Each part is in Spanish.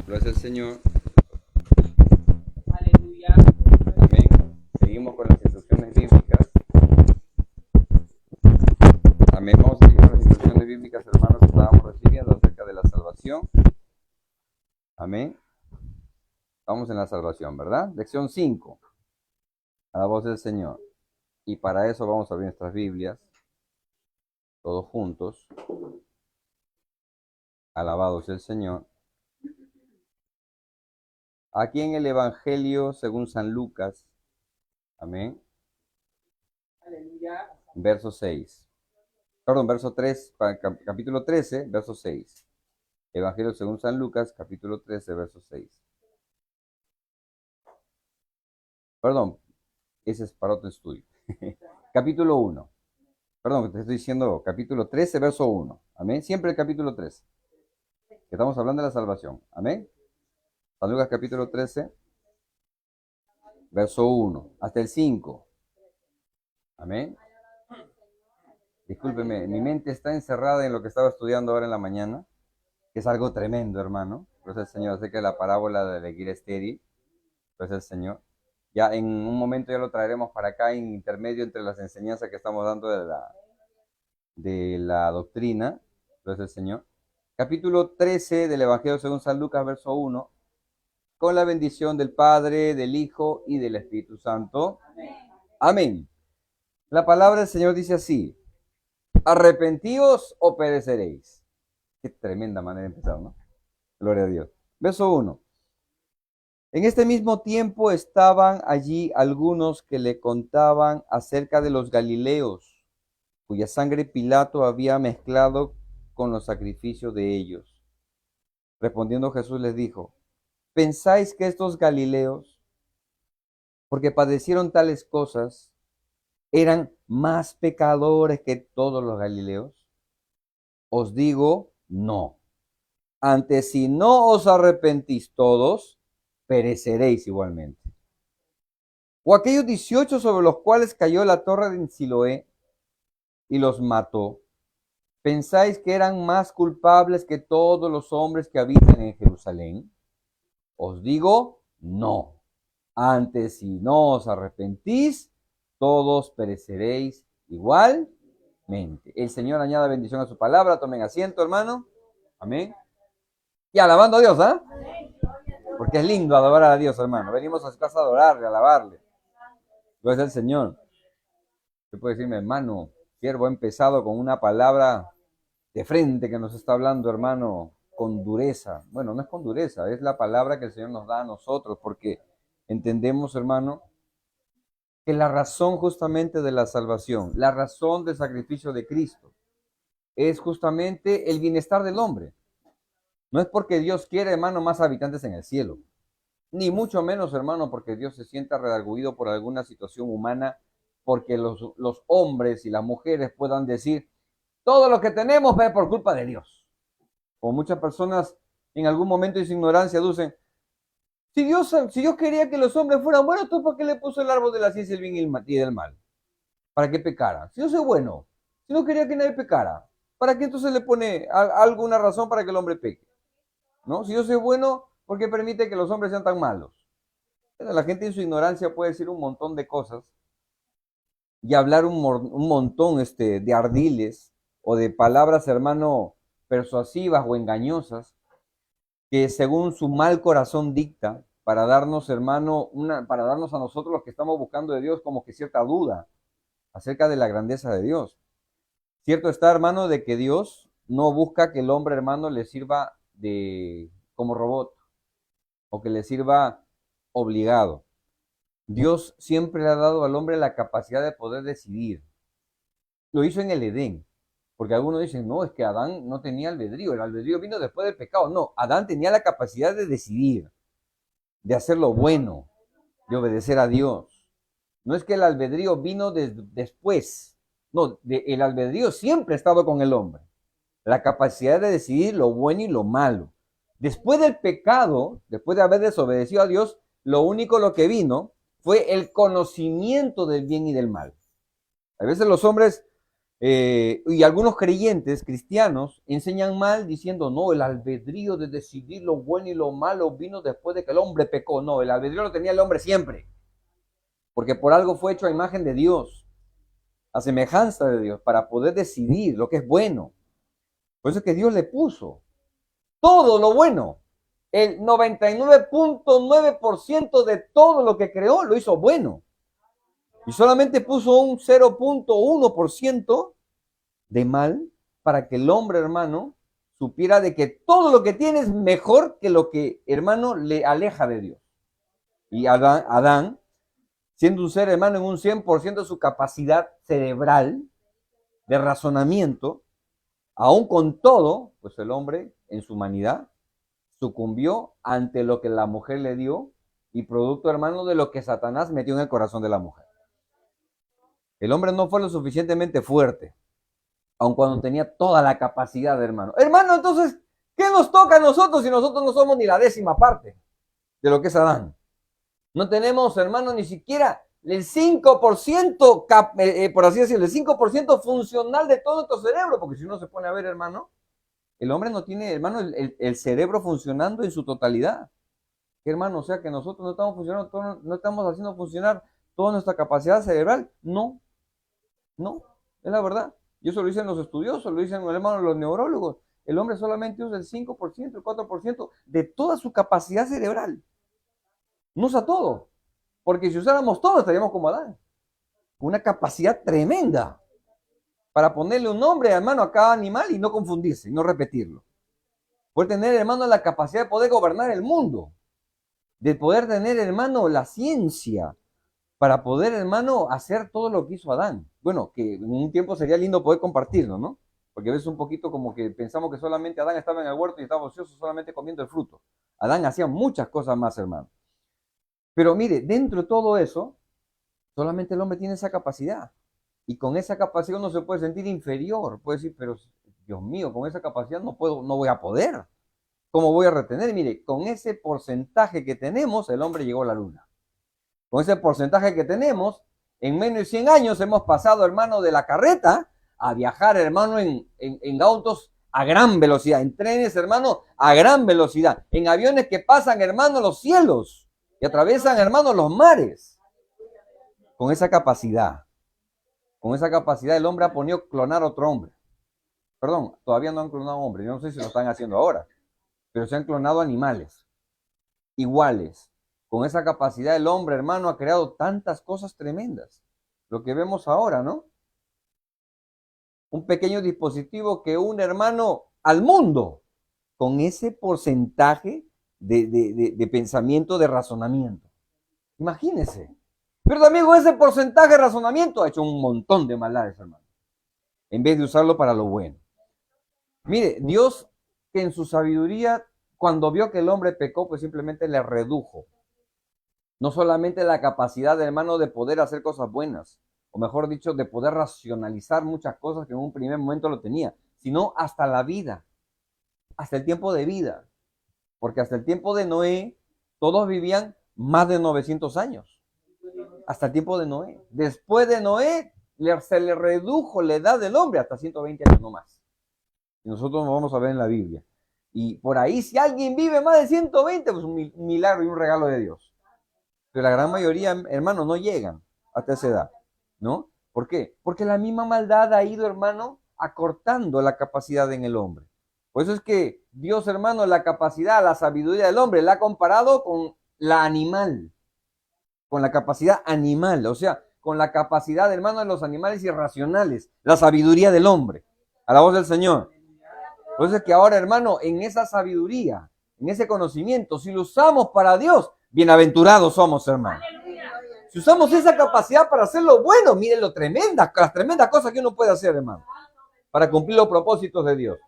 Gracias al Señor. Aleluya. Amén. Seguimos con las instrucciones bíblicas. Amén. Vamos a seguir con las instrucciones bíblicas, hermanos, que estábamos recibiendo acerca de la salvación. Amén. Vamos en la salvación, ¿verdad? Lección 5. A la voz del Señor. Y para eso vamos a abrir nuestras Biblias, todos juntos. Alabado sea el Señor. Aquí en el Evangelio según San Lucas. Amén. Aleluya. Verso 6. Perdón, verso 3, capítulo 13, verso 6. Evangelio según San Lucas, capítulo 13, verso 6. Perdón, ese es para otro estudio. Capítulo 1. Perdón, te estoy diciendo capítulo 13, verso 1. Amén. Siempre el capítulo 13. Que estamos hablando de la salvación. Amén. San Lucas capítulo 13, verso 1, hasta el 5. Amén. Discúlpeme, mi mente está encerrada en lo que estaba estudiando ahora en la mañana, que es algo tremendo, hermano. Gracias al Señor, acerca de la parábola de la higuera estéril. Gracias al Señor. Ya en un momento ya lo traeremos para acá en intermedio entre las enseñanzas que estamos dando de la doctrina. Gracias al Señor. Capítulo 13 del Evangelio según San Lucas, verso 1. Con la bendición del Padre, del Hijo y del Espíritu Santo. Amén. La palabra del Señor dice así: arrepentíos o pereceréis. Qué tremenda manera de empezar, ¿no? Gloria a Dios. Verso 1. En este mismo tiempo estaban allí algunos que le contaban acerca de los galileos, cuya sangre Pilato había mezclado con los sacrificios de ellos. Respondiendo Jesús les dijo: ¿pensáis que estos galileos, porque padecieron tales cosas, eran más pecadores que todos los galileos? Os digo, no. Antes, si no os arrepentís todos, pereceréis igualmente. O aquellos 18 sobre los cuales cayó la torre de Siloé y los mató, ¿pensáis que eran más culpables que todos los hombres que habitan en Jerusalén? Os digo, no. Antes, si no os arrepentís, todos pereceréis igualmente. El Señor añada bendición a su palabra. Tomen asiento, hermano. Amén. Y alabando a Dios, ¿ah? Porque es lindo adorar a Dios, hermano. Venimos a su casa a adorarle, a alabarle. Gloria al Señor. Usted puede decirme, hermano, siervo ha empezado con una palabra de frente que nos está hablando, hermano, con dureza. Bueno, no es con dureza, es la palabra que el Señor nos da a nosotros, porque entendemos, hermano, que la razón justamente de la salvación, la razón del sacrificio de Cristo, es justamente el bienestar del hombre. No es porque Dios quiere, hermano, más habitantes en el cielo, ni mucho menos, hermano, porque Dios se sienta redarguido por alguna situación humana, porque los hombres y las mujeres puedan decir, todo lo que tenemos es por culpa de Dios. O muchas personas en algún momento de su ignorancia dicen, si Dios quería que los hombres fueran buenos, ¿tú por qué le puso el árbol de la ciencia, el bien y del mal? ¿Para qué pecara? Si Dios es bueno, si no quería que nadie pecara, ¿para qué entonces le pone alguna razón para que el hombre peque? ¿No? Si Dios es bueno, ¿por qué permite que los hombres sean tan malos? La gente en su ignorancia puede decir un montón de cosas y hablar un montón de ardiles o de palabras, hermano, persuasivas o engañosas, que según su mal corazón dicta, para darnos, hermano, para darnos a nosotros los que estamos buscando de Dios como que cierta duda acerca de la grandeza de Dios. Cierto está, hermano, de que Dios no busca que el hombre, hermano, le sirva como robot o que le sirva obligado. Dios siempre le ha dado al hombre la capacidad de poder decidir. Lo hizo en el Edén, porque algunos dicen, no, es que Adán no tenía albedrío, el albedrío vino después del pecado. No, Adán tenía la capacidad de decidir, de hacer lo bueno, de obedecer a Dios. No es que el albedrío vino después, no, el albedrío siempre ha estado con el hombre. La capacidad de decidir lo bueno y lo malo. Después del pecado, después de haber desobedecido a Dios, lo que vino fue el conocimiento del bien y del mal. A veces los hombres Y algunos creyentes cristianos enseñan mal diciendo, no, el albedrío de decidir lo bueno y lo malo vino después de que el hombre pecó. No, el albedrío lo tenía el hombre siempre, porque por algo fue hecho a imagen de Dios, a semejanza de Dios, para poder decidir lo que es bueno. Por eso es que Dios le puso todo lo bueno. El 99.9% de todo lo que creó lo hizo bueno. Y solamente puso un 0.1% de mal para que el hombre, hermano, supiera de que todo lo que tiene es mejor que lo que, hermano, le aleja de Dios. Y Adán, siendo un ser, hermano, en un 100% de su capacidad cerebral, de razonamiento, aún con todo, pues el hombre, en su humanidad, sucumbió ante lo que la mujer le dio y producto, hermano, de lo que Satanás metió en el corazón de la mujer. El hombre no fue lo suficientemente fuerte, aun cuando tenía toda la capacidad, hermano. Hermano, entonces, ¿qué nos toca a nosotros si nosotros no somos ni la 10ª parte de lo que es Adán? No tenemos, hermano, ni siquiera el 5%, por así decirlo, el 5% funcional de todo nuestro cerebro, porque si uno se pone a ver, hermano, el hombre no tiene, hermano, el cerebro funcionando en su totalidad. ¿Qué, hermano? O sea, que nosotros no estamos funcionando, no estamos haciendo funcionar toda nuestra capacidad cerebral. No, no, es la verdad. Y eso lo dicen los estudiosos, lo dicen, hermano, los neurólogos. El hombre solamente usa el 5%, el 4% de toda su capacidad cerebral. No usa todo. Porque si usáramos todo, estaríamos como Adán. Una capacidad tremenda para ponerle un nombre, hermano, a cada animal y no confundirse, y no repetirlo. Poder tener, hermano, la capacidad de poder gobernar el mundo. De poder tener, hermano, la ciencia para poder, hermano, hacer todo lo que hizo Adán. Bueno, que en un tiempo sería lindo poder compartirlo, ¿no? Porque a veces un poquito como que pensamos que solamente Adán estaba en el huerto y estaba ocioso solamente comiendo el fruto. Adán hacía muchas cosas más, hermano. Pero mire, dentro de todo eso, solamente el hombre tiene esa capacidad. Y con esa capacidad uno se puede sentir inferior. Puede decir, pero Dios mío, con esa capacidad no puedo, no voy a poder. ¿Cómo voy a retener? Mire, con ese porcentaje que tenemos, el hombre llegó a la luna. Con ese porcentaje que tenemos, en menos de 100 años hemos pasado, hermano, de la carreta a viajar, hermano, en autos a gran velocidad, en trenes, hermano, a gran velocidad, en aviones que pasan, hermano, los cielos y atraviesan, hermano, los mares. Con esa capacidad el hombre ha podido clonar a otro hombre. Perdón, todavía no han clonado a hombres, yo no sé si lo están haciendo ahora, pero se han clonado animales iguales. Con esa capacidad el hombre, hermano, ha creado tantas cosas tremendas. Lo que vemos ahora, ¿no? Un pequeño dispositivo que une, hermano, al mundo con ese porcentaje de pensamiento, de razonamiento. Imagínense. Pero también con ese porcentaje de razonamiento ha hecho un montón de maldades, hermano. En vez de usarlo para lo bueno. Mire, Dios, que en su sabiduría, cuando vio que el hombre pecó, pues simplemente le redujo. No solamente la capacidad, hermano, de poder hacer cosas buenas, o mejor dicho, de poder racionalizar muchas cosas que en un primer momento lo tenía, sino hasta la vida, hasta el tiempo de vida. Porque hasta el tiempo de Noé, todos vivían más de 900 años. Hasta el tiempo de Noé. Después de Noé, se le redujo la edad del hombre hasta 120 años no más. Y nosotros nos vamos a ver en la Biblia. Y por ahí, si alguien vive más de 120, pues un milagro y un regalo de Dios. Pero la gran mayoría, hermano, no llegan hasta esa edad, ¿no? ¿Por qué? Porque la misma maldad ha ido, hermano, acortando la capacidad en el hombre. Por eso es que Dios, hermano, la capacidad, la sabiduría del hombre la ha comparado con la animal, con la capacidad animal, o sea, con la capacidad, hermano, de los animales irracionales, la sabiduría del hombre, a la voz del Señor. Por eso es que ahora, hermano, en esa sabiduría, en ese conocimiento, si lo usamos para Dios, bienaventurados somos, hermano. Si usamos esa capacidad para hacer lo bueno, miren las tremendas cosas que uno puede hacer, hermano, para cumplir los propósitos de Dios.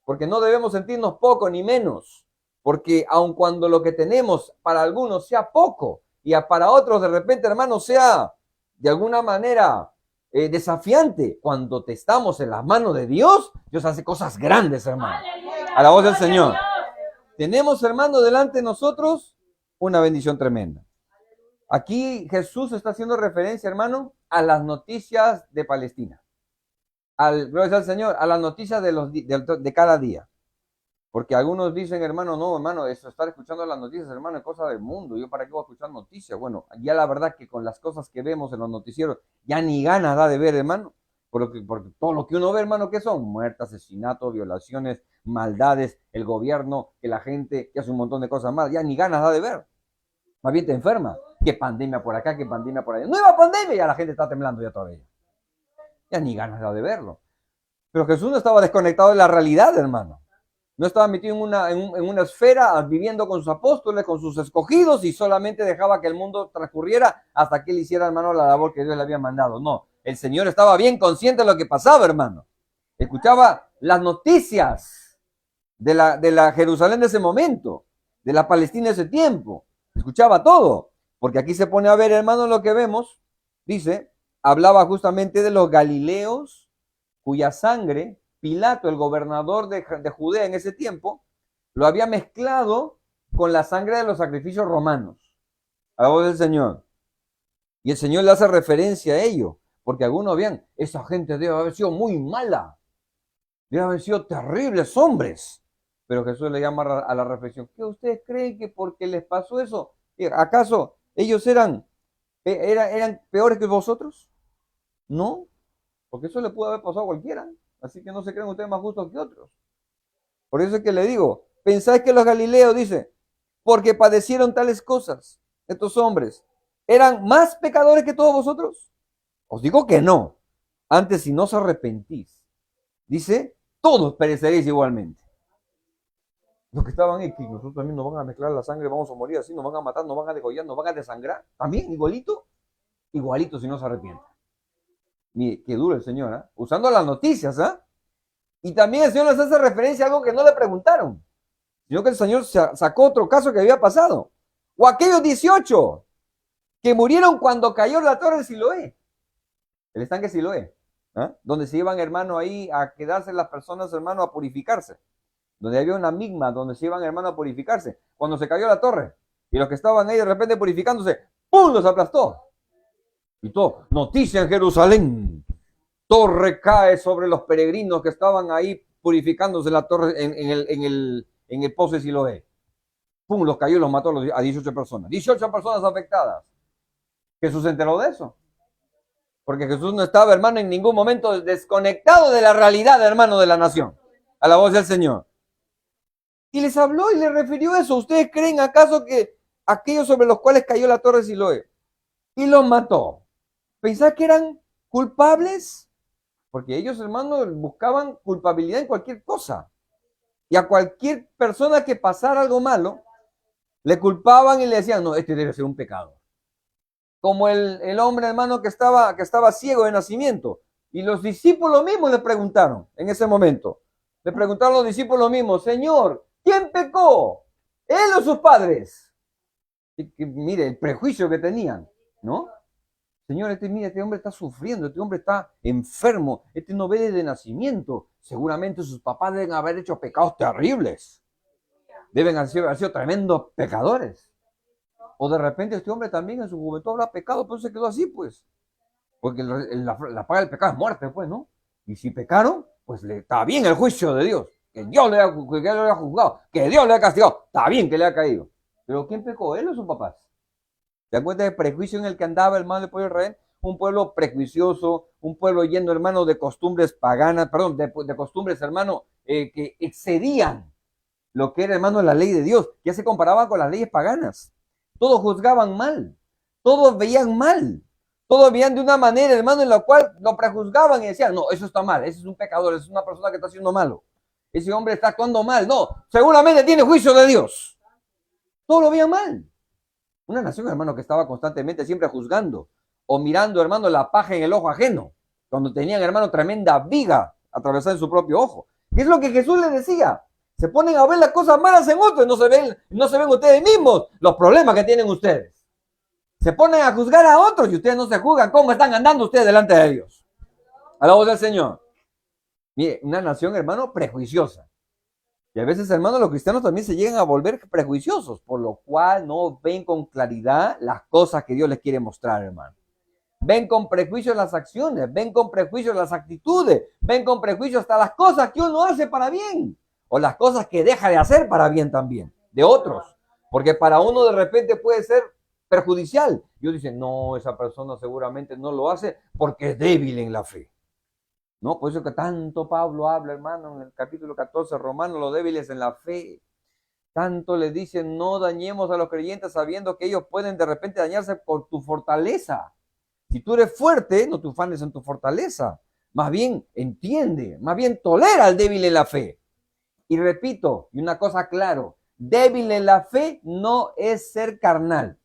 Porque no debemos sentirnos poco ni menos, porque aun cuando lo que tenemos para algunos sea poco y para otros de repente, hermano, sea de alguna manera desafiante, cuando te estamos en las manos de Dios, Dios hace cosas grandes, hermano. A la voz del Señor. Tenemos, hermano, delante de nosotros una bendición tremenda. Aquí Jesús está haciendo referencia, hermano, a las noticias de Palestina. Gloria al Señor, a las noticias de cada día. Porque algunos dicen, hermano, no, hermano, eso, estar escuchando las noticias, hermano, es cosa del mundo. ¿Yo para qué voy a escuchar noticias? Bueno, ya la verdad que con las cosas que vemos en los noticieros, ya ni ganas da de ver, hermano. Porque todo lo que uno ve, hermano, ¿qué son? Muertes, asesinatos, violaciones, maldades, el gobierno, que la gente, que hace un montón de cosas malas, ya ni ganas da de ver. Más bien te enferma. ¿Qué pandemia por acá, qué pandemia por allá? ¡Nueva pandemia! Ya la gente está temblando ya todavía. Ya ni ganas da de verlo. Pero Jesús no estaba desconectado de la realidad, hermano. No estaba metido en una esfera, viviendo con sus apóstoles, con sus escogidos, y solamente dejaba que el mundo transcurriera hasta que él hiciera, hermano, la labor que Dios le había mandado. No, el Señor estaba bien consciente de lo que pasaba, hermano. Escuchaba las noticias de la Jerusalén de ese momento, de la Palestina de ese tiempo. Escuchaba todo, porque aquí se pone a ver, hermano, lo que vemos. Dice, hablaba justamente de los galileos cuya sangre Pilato, el gobernador de Judea en ese tiempo, lo había mezclado con la sangre de los sacrificios romanos. A la voz del Señor. Y el Señor le hace referencia a ello, porque algunos vean, esa gente debe haber sido muy mala, debe haber sido terribles hombres. Pero Jesús le llama a la reflexión. ¿Qué ustedes creen que porque les pasó eso, acaso ellos eran peores que vosotros? No, porque eso le pudo haber pasado a cualquiera. Así que no se creen ustedes más justos que otros. Por eso es que le digo, pensáis que los galileos, dice, porque padecieron tales cosas, estos hombres, ¿eran más pecadores que todos vosotros? Os digo que no. Antes, si no os arrepentís, dice, todos pereceréis igualmente. Los que estaban aquí, nosotros también nos van a mezclar la sangre, vamos a morir así, nos van a matar, nos van a degollar, nos van a desangrar. También, igualito, igualito si no se arrepienten. Mire, qué duro el Señor, ¿eh? Usando las noticias, ¿eh? Y también el Señor les hace referencia a algo que no le preguntaron, sino que el Señor sacó otro caso que había pasado. O aquellos 18 que murieron cuando cayó la torre de Siloé, el estanque Siloé, ¿eh? Donde se iban, hermano, ahí a quedarse las personas, hermano, a purificarse. Donde había una migma, donde se iban, hermano, a purificarse. Cuando se cayó la torre, y los que estaban ahí de repente purificándose, ¡pum!, los aplastó. Y todo, noticia en Jerusalén, torre cae sobre los peregrinos que estaban ahí purificándose la torre en el pozo de Siloé. Pum, los cayó y los mató a 18 personas. 18 personas afectadas. Jesús se enteró de eso. Porque Jesús no estaba, hermano, en ningún momento desconectado de la realidad, hermano, de la nación. A la voz del Señor. Y les habló y les refirió eso. ¿Ustedes creen acaso que aquellos sobre los cuales cayó la torre de Siloé y los mató, pensáis que eran culpables? Porque ellos, hermanos, buscaban culpabilidad en cualquier cosa. Y a cualquier persona que pasara algo malo, le culpaban y le decían, no, este debe ser un pecado. Como el hombre, hermano, que estaba ciego de nacimiento. Y los discípulos mismos le preguntaron en ese momento. Le preguntaron los discípulos mismos, Señor, ¿quién pecó? ¿Él o sus padres? Y mire, el prejuicio que tenían, ¿no? Señor, mira, este hombre está sufriendo, este hombre está enfermo, este no ve desde nacimiento. Seguramente sus papás deben haber hecho pecados terribles. Deben haber sido tremendos pecadores. O de repente este hombre también en su juventud habrá pecado, pero se quedó así, pues. Porque la paga del pecado es muerte, pues, ¿no? Y si pecaron, pues está bien el juicio de Dios. Que Dios le haya juzgado, que Dios le haya castigado. Está bien que le haya caído. Pero ¿quién pecó? ¿Él o sus papás? ¿Te das cuenta del prejuicio en el que andaba, hermano, del pueblo de Israel? Un pueblo prejuicioso, un pueblo lleno, hermano, de costumbres paganas, perdón, de costumbres, hermano, que excedían lo que era, hermano, la ley de Dios, que ya se comparaba con las leyes paganas. Todos juzgaban mal, todos veían mal, todos veían de una manera, hermano, en la cual lo prejuzgaban y decían, no, eso está mal, ese es un pecador, esa es una persona que está haciendo malo, ese hombre está actuando mal, no, seguramente tiene juicio de Dios. Todos lo veían mal. Una nación, hermano, que estaba constantemente siempre juzgando o mirando, hermano, la paja en el ojo ajeno, cuando tenían, hermano, tremenda viga atravesada en su propio ojo. ¿Qué es lo que Jesús les decía? Se ponen a ver las cosas malas en otros, no se ven ustedes mismos los problemas que tienen ustedes. Se ponen a juzgar a otros y ustedes no se juzgan. ¿Cómo están andando ustedes delante de Dios? A la voz del Señor. Mire, una nación, hermano, prejuiciosa. Y a veces, hermanos, los cristianos también se llegan a volver prejuiciosos, por lo cual no ven con claridad las cosas que Dios les quiere mostrar, hermano. ven con prejuicio las acciones, ven con prejuicio las actitudes, ven con prejuicio hasta las cosas que uno hace para bien, o las cosas que deja de hacer para bien también, de otros, porque para uno de repente puede ser perjudicial. Y uno dice, no, esa persona seguramente no lo hace porque es débil en la fe. No, por eso que tanto Pablo habla, hermano, en el capítulo 14, Romanos, los débiles en la fe. Tanto le dicen, no dañemos a los creyentes sabiendo que ellos pueden de repente dañarse por tu fortaleza. Si tú eres fuerte, no te ufanes en tu fortaleza. Más bien entiende, más bien tolera al débil en la fe. Y repito, y una cosa claro, débil en la fe no es ser carnal.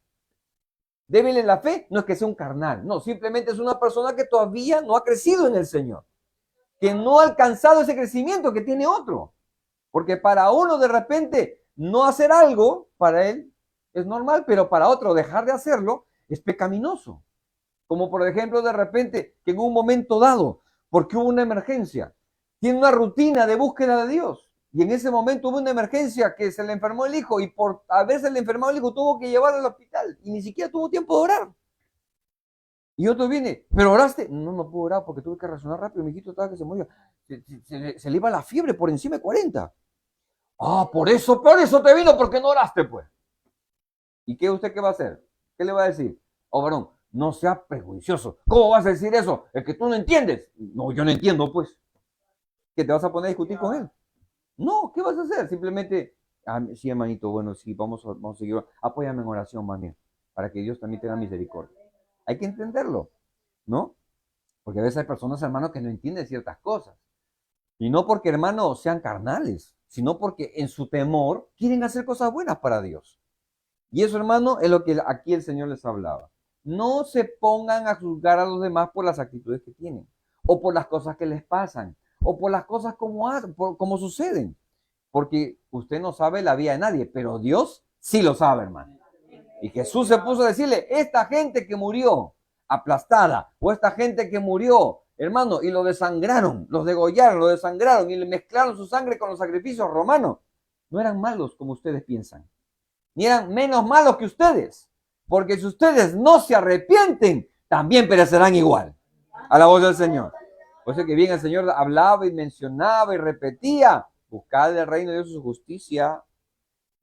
Débil en la fe no es que sea un carnal, no, simplemente es una persona que todavía no ha crecido en el Señor, que no ha alcanzado ese crecimiento que tiene otro. Porque para uno de repente no hacer algo, para él es normal, pero para otro dejar de hacerlo es pecaminoso. Como por ejemplo de repente que en un momento dado, porque hubo una emergencia, tiene una rutina de búsqueda de Dios. Y en ese momento hubo una emergencia que se le enfermó el hijo y por haberse le enfermado el hijo tuvo que llevarlo al hospital y ni siquiera tuvo tiempo de orar. Y otro viene, ¿pero oraste? No, no pude orar porque tuve que reaccionar rápido. Mi hijito estaba que se moría. Se le iba la fiebre por encima de 40. Ah, por eso te vino porque no oraste, pues. ¿Y qué usted qué va a hacer? ¿Qué le va a decir? Oh, varón, no sea prejuicioso. ¿Cómo vas a decir eso? Es que tú no entiendes. No, yo no entiendo, pues. ¿Que te vas a poner a discutir con él? No, ¿qué vas a hacer? Simplemente, sí, hermanito, bueno, sí, vamos a seguir. Apóyame en oración, más bien, para que Dios también tenga misericordia. Hay que entenderlo, ¿no? Porque a veces hay personas, hermanos, que no entienden ciertas cosas. Y no porque, hermanos, sean carnales, sino porque en su temor quieren hacer cosas buenas para Dios. Y eso, hermano, es lo que aquí el Señor les hablaba. No se pongan a juzgar a los demás por las actitudes que tienen, o por las cosas que les pasan, o por las cosas como suceden. Porque usted no sabe la vida de nadie, pero Dios sí lo sabe, hermano. Y Jesús se puso a decirle, esta gente que murió aplastada, o esta gente que murió, hermano, y lo desangraron, los degollaron, lo desangraron y le mezclaron su sangre con los sacrificios romanos, no eran malos como ustedes piensan, ni eran menos malos que ustedes, porque si ustedes no se arrepienten, también perecerán igual. A la voz del Señor. Por eso que bien el Señor hablaba y mencionaba y repetía, buscad el reino de Dios y su justicia,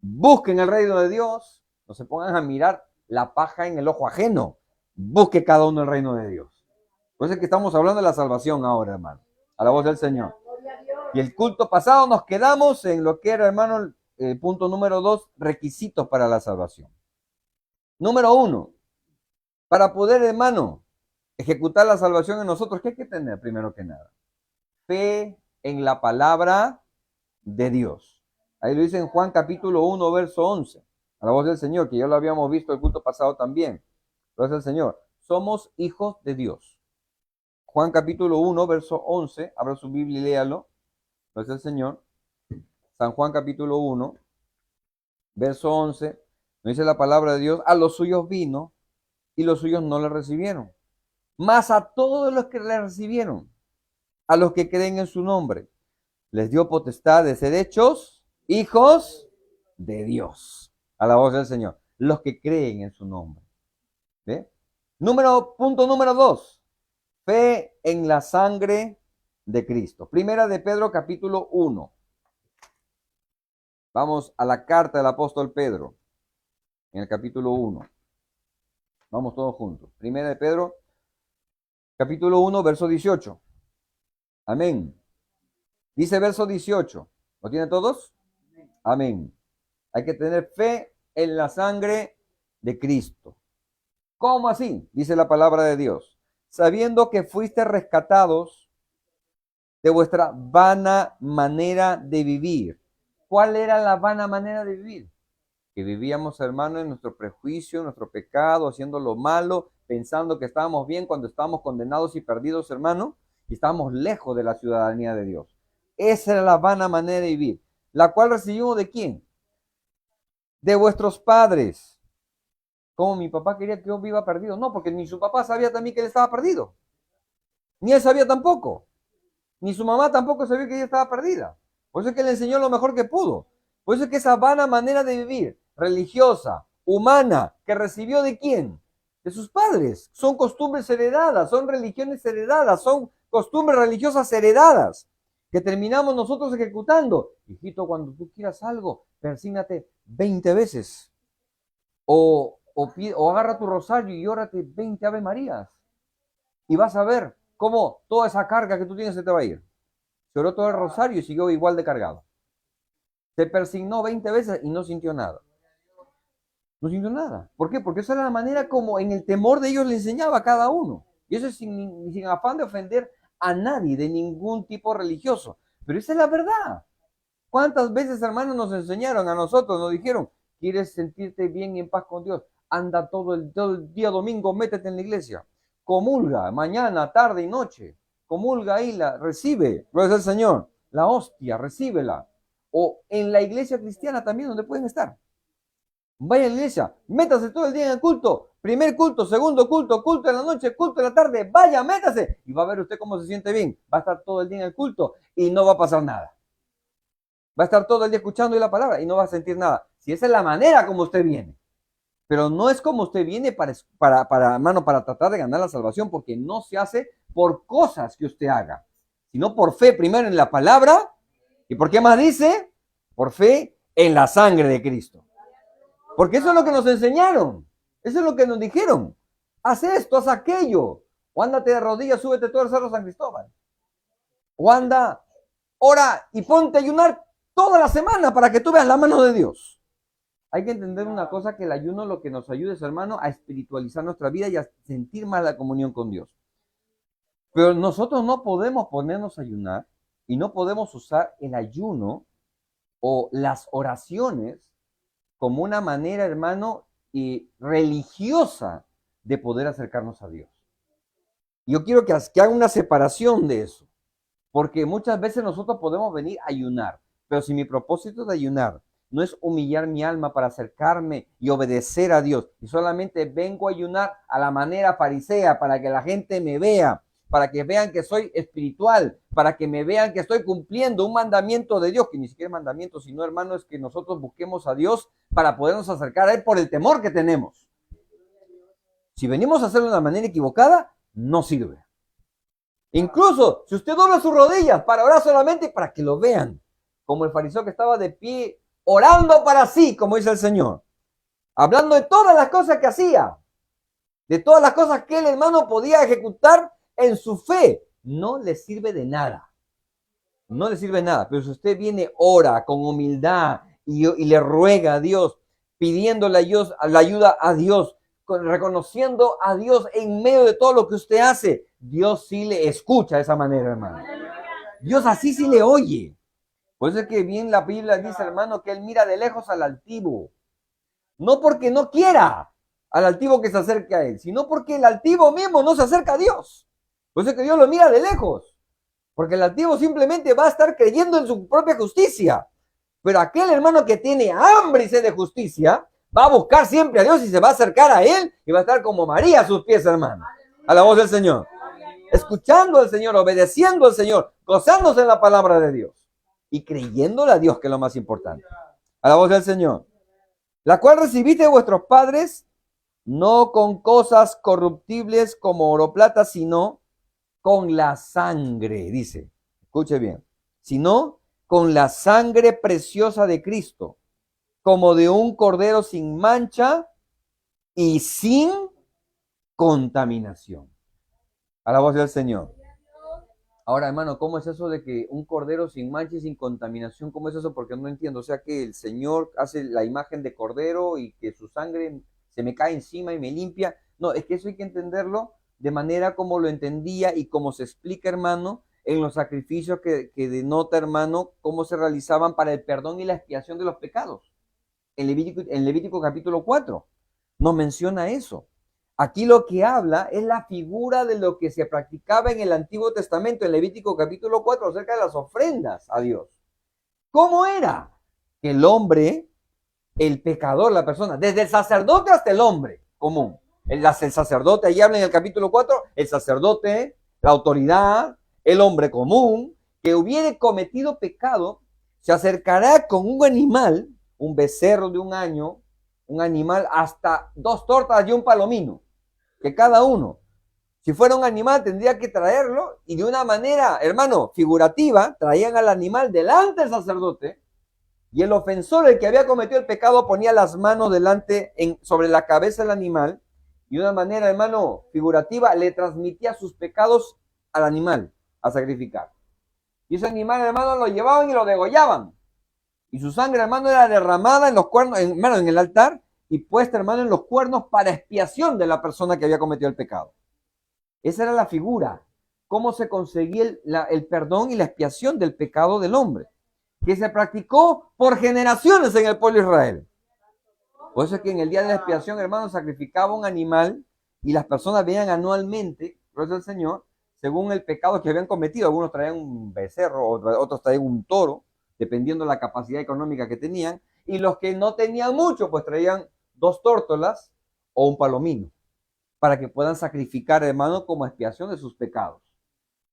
busquen el reino de Dios, no se pongan a mirar la paja en el ojo ajeno, busque cada uno el reino de Dios. Por eso es que estamos hablando de la salvación ahora, hermano, a la voz del Señor. Y el culto pasado nos quedamos en lo que era, hermano, el punto número 2, requisitos para la salvación. Número 1, para poder, hermano, ejecutar la salvación en nosotros, ¿qué hay que tener primero que nada? Fe en la palabra de Dios. Ahí lo dice en Juan capítulo 1, verso 11. A la voz del Señor, que ya lo habíamos visto el culto pasado también. Lo dice el Señor. Somos hijos de Dios. Juan capítulo 1, verso 11. Abra su Biblia y léalo. Lo dice el Señor. San Juan capítulo 1, verso 11. Nos dice la palabra de Dios. A los suyos vino y los suyos no le recibieron. Mas a todos los que le recibieron, a los que creen en su nombre, les dio potestad de ser hechos hijos de Dios. A la voz del Señor. Los que creen en su nombre. ¿Ve? Punto número 2. Fe en la sangre de Cristo. Primera de Pedro capítulo 1. Vamos a la carta del apóstol Pedro. En el capítulo 1. Vamos todos juntos. Primera de Pedro capítulo 1, verso 18. Amén. Dice verso 18. ¿Lo tienen todos? Amén. Hay que tener fe en la sangre de Cristo. ¿Cómo así? Dice la palabra de Dios. Sabiendo que fuiste rescatados de vuestra vana manera de vivir. ¿Cuál era la vana manera de vivir? Que vivíamos, hermano, en nuestro prejuicio, en nuestro pecado, haciendo lo malo, pensando que estábamos bien cuando estábamos condenados y perdidos, hermano, y estábamos lejos de la ciudadanía de Dios. Esa era la vana manera de vivir, la cual recibimos ¿de quién? De vuestros padres. ¿Cómo mi papá quería que yo viva perdido? No, porque ni su papá sabía también que él estaba perdido. Ni él sabía tampoco. Ni su mamá tampoco sabía que ella estaba perdida. Por eso es que le enseñó lo mejor que pudo. Por eso es que esa vana manera de vivir, religiosa, humana, que recibió ¿de quién? de sus padres. Son costumbres heredadas, son religiones heredadas, son costumbres religiosas heredadas que terminamos nosotros ejecutando. Hijito, cuando tú quieras algo, persígnate 20 veces. O agarra tu rosario y órate 20 Ave Marías. Y vas a ver cómo toda esa carga que tú tienes se te va a ir. Se oró todo el rosario y siguió igual de cargado. Se persignó 20 veces y no sintió nada. No sintió nada. ¿Por qué? Porque esa era la manera como en el temor de ellos le enseñaba a cada uno. Y eso es sin afán de ofender a nadie de ningún tipo religioso. Pero esa es la verdad. ¿Cuántas veces, hermanos, nos enseñaron a nosotros? Nos dijeron, ¿quieres sentirte bien y en paz con Dios? Anda todo el día domingo, métete en la iglesia. Comulga, mañana, tarde y noche. Comulga y recibe, gloria al Señor, la hostia, recíbela. O en la iglesia cristiana también, donde pueden estar. Vaya a la iglesia, métase todo el día en el culto. Primer culto, segundo culto, culto en la noche, culto en la tarde. Vaya, métase. Y va a ver usted cómo se siente bien. Va a estar todo el día en el culto y no va a pasar nada. Va a estar todo el día escuchando la palabra y no va a sentir nada. Si esa es la manera como usted viene. Pero no es como usted viene hermano, para tratar de ganar la salvación, porque no se hace por cosas que usted haga, sino por fe primero en la palabra. ¿Y por qué más dice? Por fe en la sangre de Cristo. Porque eso es lo que nos enseñaron. Eso es lo que nos dijeron. Haz esto, haz aquello. O ándate de rodillas, súbete todo el cerro San Cristóbal. O anda, ora y ponte a ayunar toda la semana para que tú veas la mano de Dios. Hay que entender una cosa, que el ayuno lo que nos ayuda es, hermano, a espiritualizar nuestra vida y a sentir más la comunión con Dios. Pero nosotros no podemos ponernos a ayunar y no podemos usar el ayuno o las oraciones como una manera, hermano, religiosa de poder acercarnos a Dios. Yo quiero que haga una separación de eso, porque muchas veces nosotros podemos venir a ayunar, pero si mi propósito de ayunar no es humillar mi alma para acercarme y obedecer a Dios, y solamente vengo a ayunar a la manera farisea para que la gente me vea, para que vean que soy espiritual, para que me vean que estoy cumpliendo un mandamiento de Dios, que ni siquiera es mandamiento, sino, hermano, es que nosotros busquemos a Dios para podernos acercar a Él por el temor que tenemos. Si venimos a hacerlo de una manera equivocada, no sirve. Incluso si usted dobla sus rodillas para orar solamente para que lo vean, como el fariseo que estaba de pie orando para sí, como dice el Señor, hablando de todas las cosas que hacía, de todas las cosas que el hermano podía ejecutar en su fe, no le sirve de nada. No le sirve de nada. Pero si usted viene, ora con humildad y le ruega a Dios, pidiéndole la ayuda a Dios, reconociendo a Dios en medio de todo lo que usted hace, Dios sí le escucha de esa manera, hermano. Dios así sí le oye. Por eso es que bien la Biblia dice, hermano, que Él mira de lejos al altivo. No porque no quiera al altivo que se acerque a Él, sino porque el altivo mismo no se acerca a Dios. Por eso es que Dios lo mira de lejos. Porque el altivo simplemente va a estar creyendo en su propia justicia. Pero aquel hermano que tiene hambre y sed de justicia, va a buscar siempre a Dios y se va a acercar a Él y va a estar como María a sus pies, hermano. A la voz del Señor. Escuchando al Señor, obedeciendo al Señor, gozándose en la palabra de Dios. Y creyéndole a Dios, que es lo más importante. A la voz del Señor. La cual recibiste de vuestros padres, no con cosas corruptibles como oro o plata, sino con la sangre, dice. Escuche bien. Sino con la sangre preciosa de Cristo, como de un cordero sin mancha y sin contaminación. A la voz del Señor. Ahora, hermano, ¿cómo es eso de que un cordero sin mancha y sin contaminación? ¿Cómo es eso? Porque no entiendo. O sea, que el Señor hace la imagen de cordero y que su sangre se me cae encima y me limpia. No, es que eso hay que entenderlo de manera como lo entendía y como se explica, hermano, en los sacrificios que denota, hermano, cómo se realizaban para el perdón y la expiación de los pecados. En Levítico capítulo 4 nos menciona eso. Aquí lo que habla es la figura de lo que se practicaba en el Antiguo Testamento, en Levítico capítulo 4, acerca de las ofrendas a Dios. ¿Cómo era? Que el hombre, el pecador, la persona, desde el sacerdote hasta el hombre común. El sacerdote, ahí habla en el capítulo 4, el sacerdote, la autoridad, el hombre común, que hubiere cometido pecado, se acercará con un animal, un becerro de un año, un animal hasta 2 tortas y un palomino. que cada uno, si fuera un animal, tendría que traerlo y de una manera, hermano, figurativa, traían al animal delante del sacerdote y el ofensor, el que había cometido el pecado, ponía las manos delante sobre la cabeza del animal y de una manera, hermano, figurativa, le transmitía sus pecados al animal a sacrificar. Y ese animal, hermano, lo llevaban y lo degollaban. Y su sangre, hermano, era derramada en los cuernos, hermano, en el altar y puesta, hermano, en los cuernos para expiación de la persona que había cometido el pecado. Esa era la figura, cómo se conseguía el perdón y la expiación del pecado del hombre, que se practicó por generaciones en el pueblo de Israel. Por eso es que en el día de la expiación, hermano, sacrificaba un animal y las personas veían anualmente, gloria al Señor, según el pecado que habían cometido. Algunos traían un becerro, otros traían un toro, dependiendo de la capacidad económica que tenían. Y los que no tenían mucho, pues traían 2 tórtolas o un palomino, para que puedan sacrificar, hermano, como expiación de sus pecados.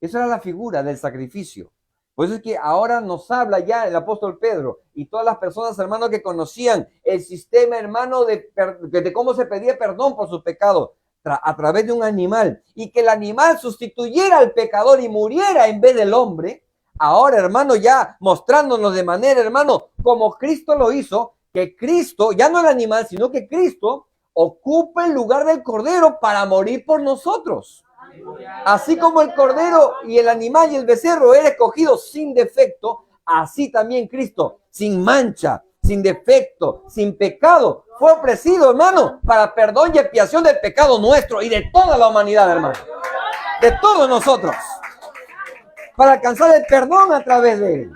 Esa era la figura del sacrificio. Por eso es que ahora nos habla ya el apóstol Pedro y todas las personas, hermanos, que conocían el sistema, hermano, de cómo se pedía perdón por sus pecados a través de un animal y que el animal sustituyera al pecador y muriera en vez del hombre. Ahora, hermano, ya mostrándonos de manera, hermano, como Cristo lo hizo, que Cristo, ya no el animal, sino que Cristo ocupa el lugar del cordero para morir por nosotros. Así como el cordero y el animal y el becerro era escogido sin defecto, así también Cristo, sin mancha, sin defecto, sin pecado, fue ofrecido, hermano, para perdón y expiación del pecado nuestro y de toda la humanidad, hermano. De todos nosotros. Para alcanzar el perdón a través de él.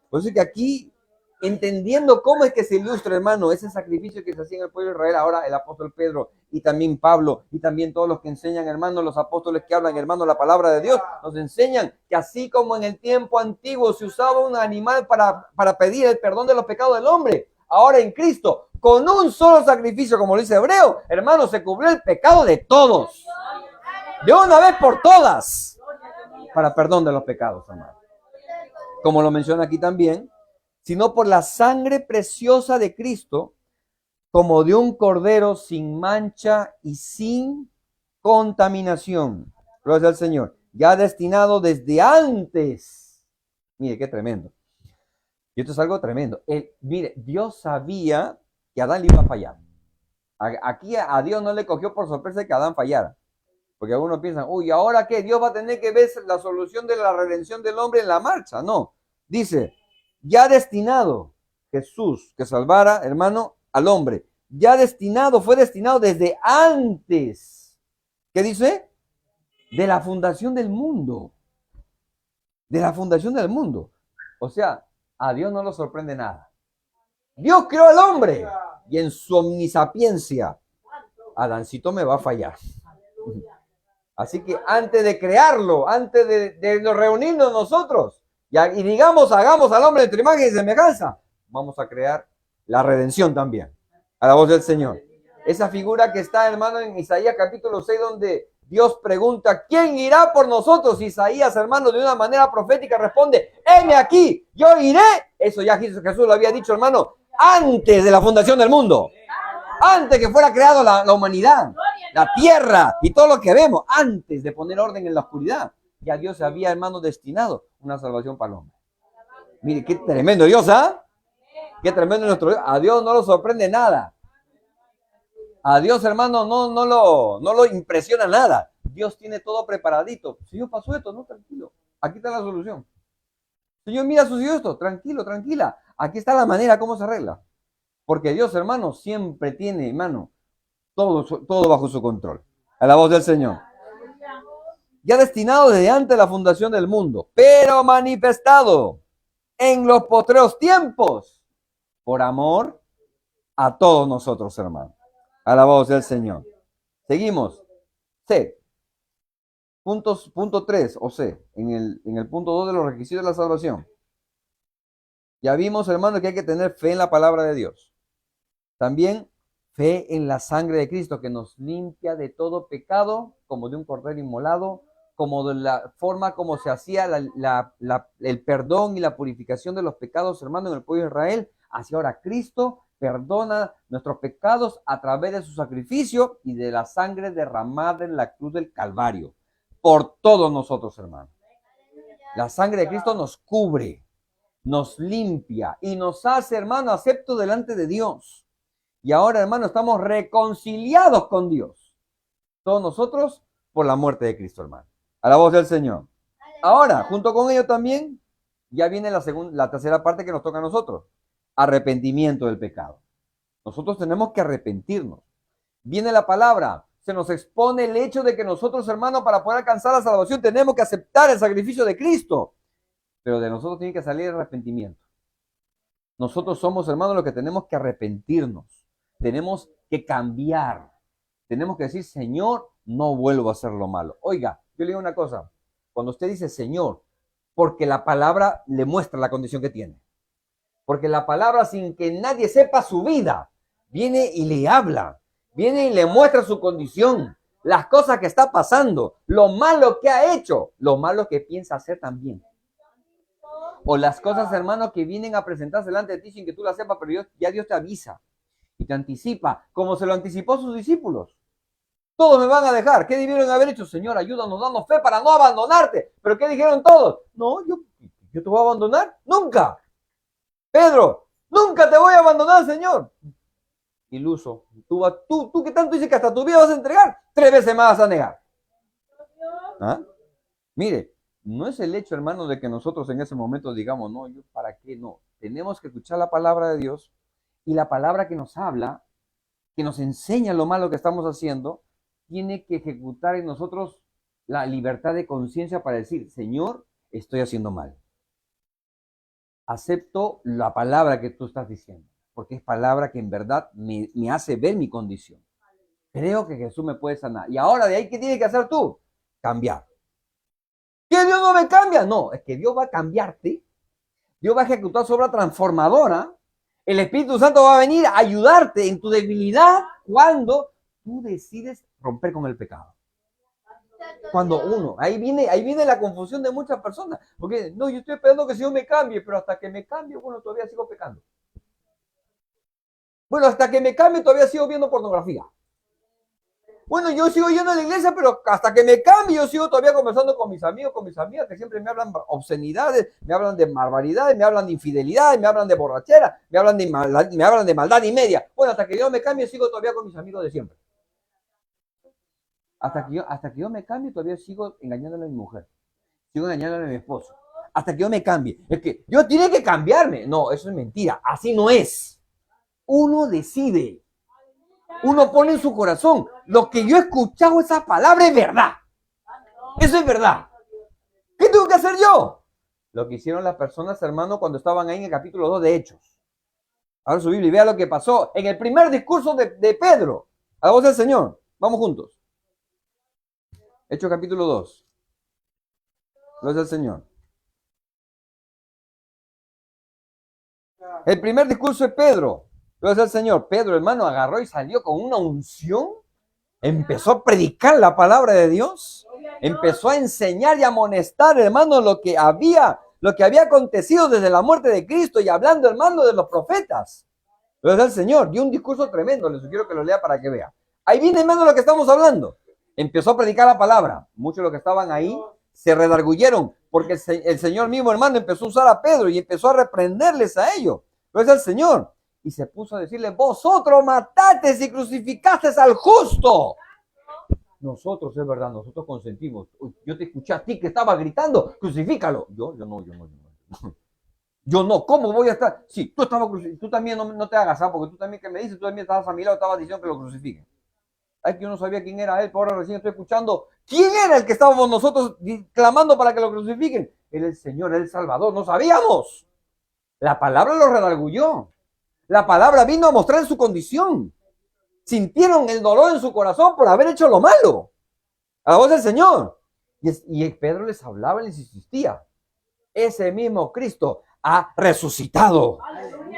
Por eso es que aquí, entendiendo cómo es que se ilustra, hermano, ese sacrificio que se hacía en el pueblo de Israel, ahora el apóstol Pedro y también Pablo y también todos los que enseñan, hermano, los apóstoles que hablan, hermano, la palabra de Dios, nos enseñan que así como en el tiempo antiguo se usaba un animal para pedir el perdón de los pecados del hombre, ahora en Cristo, con un solo sacrificio, como lo dice Hebreo, hermano, se cubrió el pecado de todos, de una vez por todas, para perdón de los pecados, hermano. Como lo menciona aquí también, sino por la sangre preciosa de Cristo, como de un cordero sin mancha y sin contaminación. Gloria al Señor. Ya destinado desde antes. Mire, qué tremendo. Y esto es algo tremendo. Mire, Dios sabía que Adán le iba a fallar. Aquí a Dios no le cogió por sorpresa que Adán fallara. Porque algunos piensan, uy, ¿ahora qué? Dios va a tener que ver la solución de la redención del hombre en la marcha. No. Dice, ya destinado Jesús que salvara, hermano, al hombre. Ya destinado, fue destinado desde antes. ¿Qué dice? De la fundación del mundo. De la fundación del mundo. O sea, a Dios no lo sorprende nada. Dios creó al hombre y en su omnisapiencia, Adancito me va a fallar. Así que antes de crearlo, antes de reunirnos nosotros, y digamos, hagamos al hombre de nuestra imagen y semejanza, vamos a crear la redención también, a la voz del Señor. Esa figura que está, hermano, en Isaías capítulo 6, donde Dios pregunta, ¿quién irá por nosotros? Isaías, hermano, de una manera profética responde, heme aquí, yo iré. Eso ya Jesús lo había dicho, hermano, antes de la fundación del mundo. Antes que fuera creado la humanidad, la tierra y todo lo que vemos, antes de poner orden en la oscuridad, ya Dios había, hermano, destinado una salvación para el hombre. Mire, qué tremendo Dios, ¿ah? Qué tremendo nuestro Dios. A Dios no lo sorprende nada. A Dios, hermano, no lo impresiona nada. Dios tiene todo preparadito. Señor, pasó esto, no, tranquilo. Aquí está la solución. Señor, mira, sucedió esto. Tranquilo, tranquila. Aquí está la manera cómo se arregla. Porque Dios, hermano, siempre tiene, hermano, todo bajo su control. A la voz del Señor. Ya destinado desde antes de la fundación del mundo, pero manifestado en los postreros tiempos, por amor a todos nosotros, hermano. A la voz del Señor. Seguimos. C. Punto 3 o C. En el punto 2 de los requisitos de la salvación. Ya vimos, hermano, que hay que tener fe en la palabra de Dios. También fe en la sangre de Cristo que nos limpia de todo pecado, como de un cordero inmolado, como de la forma como se hacía el perdón y la purificación de los pecados, hermano, en el pueblo de Israel, hacia ahora Cristo, perdona nuestros pecados a través de su sacrificio y de la sangre derramada en la cruz del Calvario. Por todos nosotros, hermanos. La sangre de Cristo nos cubre, nos limpia y nos hace, hermano, acepto delante de Dios. Y ahora, hermano, estamos reconciliados con Dios. Todos nosotros por la muerte de Cristo, hermano. A la voz del Señor. Ahora, junto con ello también, ya viene la tercera parte que nos toca a nosotros. Arrepentimiento del pecado. Nosotros tenemos que arrepentirnos. Viene la palabra, se nos expone el hecho de que nosotros, hermanos, para poder alcanzar la salvación, tenemos que aceptar el sacrificio de Cristo. Pero de nosotros tiene que salir el arrepentimiento. Nosotros somos, hermanos, los que tenemos que arrepentirnos. Tenemos que cambiar. Tenemos que decir, Señor, no vuelvo a hacer lo malo. Oiga, yo le digo una cosa. Cuando usted dice Señor, porque la palabra le muestra la condición que tiene. Porque la palabra, sin que nadie sepa su vida, viene y le habla. Viene y le muestra su condición. Las cosas que está pasando. Lo malo que ha hecho. Lo malo que piensa hacer también. O las cosas, hermano, que vienen a presentarse delante de ti sin que tú las sepas, pero ya Dios te avisa y te anticipa, como se lo anticipó a sus discípulos. Todos me van a dejar. ¿Qué debieron haber hecho? Señor, ayúdanos, danos fe para no abandonarte. ¿Pero qué dijeron todos? No, yo te voy a abandonar. Nunca. Pedro, nunca te voy a abandonar, Señor. Iluso. Tú que tanto dices que hasta tu vida vas a entregar, 3 veces más vas a negar. ¿Ah? Mire, no es el hecho, hermano, de que nosotros en ese momento digamos, no, yo para qué no. Tenemos que escuchar la palabra de Dios y la palabra que nos habla, que nos enseña lo malo que estamos haciendo, tiene que ejecutar en nosotros la libertad de conciencia para decir, Señor, estoy haciendo mal. Acepto la palabra que tú estás diciendo, porque es palabra que en verdad me hace ver mi condición. Creo que Jesús me puede sanar. Y ahora de ahí, ¿qué tienes que hacer tú? Cambiar. ¿Que Dios no me cambia? No, es que Dios va a cambiarte. Dios va a ejecutar su obra transformadora. El Espíritu Santo va a venir a ayudarte en tu debilidad cuando tú decides romper con el pecado. Cuando ahí viene la confusión de muchas personas. Porque, no, yo estoy esperando que el Señor me cambie, pero hasta que me cambie, bueno, todavía sigo pecando. Bueno, hasta que me cambie, todavía sigo viendo pornografía. Bueno, yo sigo yendo a la iglesia, pero hasta que me cambie, yo sigo todavía conversando con mis amigos, con mis amigas, que siempre me hablan obscenidades, me hablan de barbaridades, me hablan de infidelidad, me hablan de borrachera, me hablan de maldad y media. Bueno, hasta que yo me cambie, sigo todavía con mis amigos de siempre. Hasta que yo me cambie, todavía sigo engañándole a mi mujer. Sigo engañándole a mi esposo. Hasta que yo me cambie. Es que yo tiene que cambiarme. No, eso es mentira. Así no es. Uno decide. Uno pone en su corazón. Lo que yo he escuchado, esa palabra es verdad. Eso es verdad. ¿Qué tengo que hacer yo? Lo que hicieron las personas, hermano, cuando estaban ahí en el capítulo 2 de Hechos. Ahora su Biblia y vea lo que pasó en el primer discurso de Pedro. A la voz del Señor. Vamos juntos. Hechos capítulo 2. Gloria al Señor. El primer discurso de Pedro. Gloria al Señor. Pedro, hermano, agarró y salió con una unción. Empezó a predicar la palabra de Dios. Empezó a enseñar y a amonestar, hermano, lo que había acontecido desde la muerte de Cristo y hablando, hermano, de los profetas. Gloria al Señor. Dio un discurso tremendo. Les sugiero que lo lea para que vea. Ahí viene, hermano, lo que estamos hablando. Empezó a predicar la palabra. Muchos de los que estaban ahí se redarguyeron porque el Señor mismo, hermano, empezó a usar a Pedro y empezó a reprenderles a ellos. Gloria al Señor. Y se puso a decirles, vosotros mataste y crucificaste al justo. Nosotros, es verdad, nosotros consentimos. Yo te escuché a ti que estabas gritando, crucifícalo. Yo no. Yo no, ¿cómo voy a estar? Sí, tú también no te hagas, porque tú también, que me dices, tú también estabas a mi lado, estabas diciendo que lo crucifiquen. Ay, que yo no sabía quién era él, pero ahora recién estoy escuchando. ¿Quién era el que estábamos nosotros clamando para que lo crucifiquen? Era el Señor, el Salvador, no sabíamos. La palabra lo redarguyó. La palabra vino a mostrar su condición. Sintieron el dolor en su corazón por haber hecho lo malo. A la voz del Señor. Y Pedro les hablaba y les insistía. Ese mismo Cristo ha resucitado.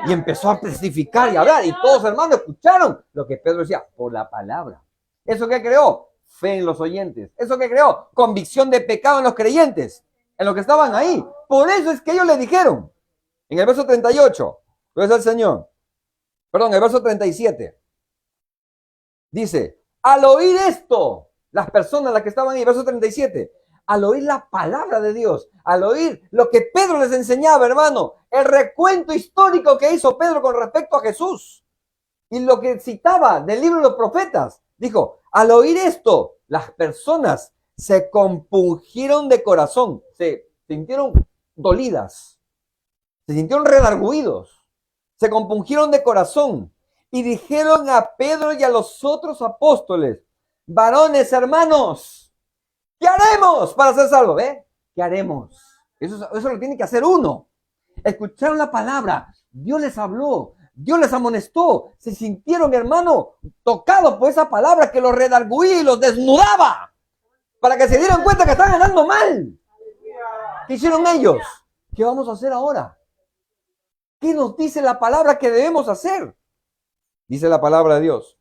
Y empezó a testificar y a hablar. Y todos, hermanos, escucharon lo que Pedro decía por la palabra. ¿Eso qué creó? Fe en los oyentes. ¿Eso qué creó? Convicción de pecado en los creyentes, en los que estaban ahí. Por eso es que ellos le dijeron, en el verso 38, gloria al Señor, Perdón, el verso 37. Dice, al oír esto, las personas, las que estaban ahí, verso 37, al oír la palabra de Dios, al oír lo que Pedro les enseñaba, hermano, el recuento histórico que hizo Pedro con respecto a Jesús y lo que citaba del libro de los profetas, dijo, al oír esto, las personas se compungieron de corazón, se sintieron dolidas, se sintieron redarguidos, se compungieron de corazón y dijeron a Pedro y a los otros apóstoles, varones, hermanos, ¿qué haremos para ser salvos? ¿Qué haremos? Eso lo tiene que hacer uno. Escucharon la palabra, Dios les habló, Dios les amonestó, se sintieron, hermano, tocados por esa palabra que los redarguía y los desnudaba para que se dieran cuenta que estaban andando mal. ¿Qué hicieron ellos? ¿Qué vamos a hacer ahora? ¿Qué nos dice la palabra que debemos hacer? Dice la palabra de Dios.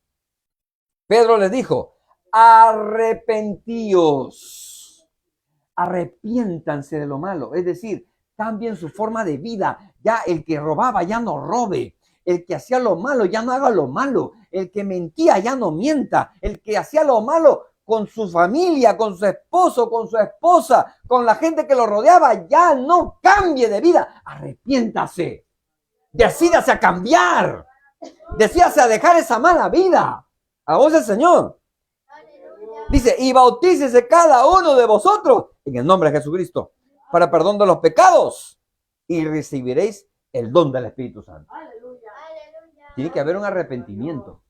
Pedro les dijo, arrepentíos, arrepiéntanse de lo malo, es decir, cambien su forma de vida. Ya el que robaba ya no robe, el que hacía lo malo ya no haga lo malo, el que mentía ya no mienta, el que hacía lo malo con su familia, con su esposo, con su esposa, con la gente que lo rodeaba, ya no cambie de vida. Arrepiéntase, decídase a cambiar, decídase a dejar esa mala vida. A vos el Señor. Dice, y bautícese cada uno de vosotros en el nombre de Jesucristo para perdón de los pecados y recibiréis el don del Espíritu Santo. Tiene que haber un arrepentimiento.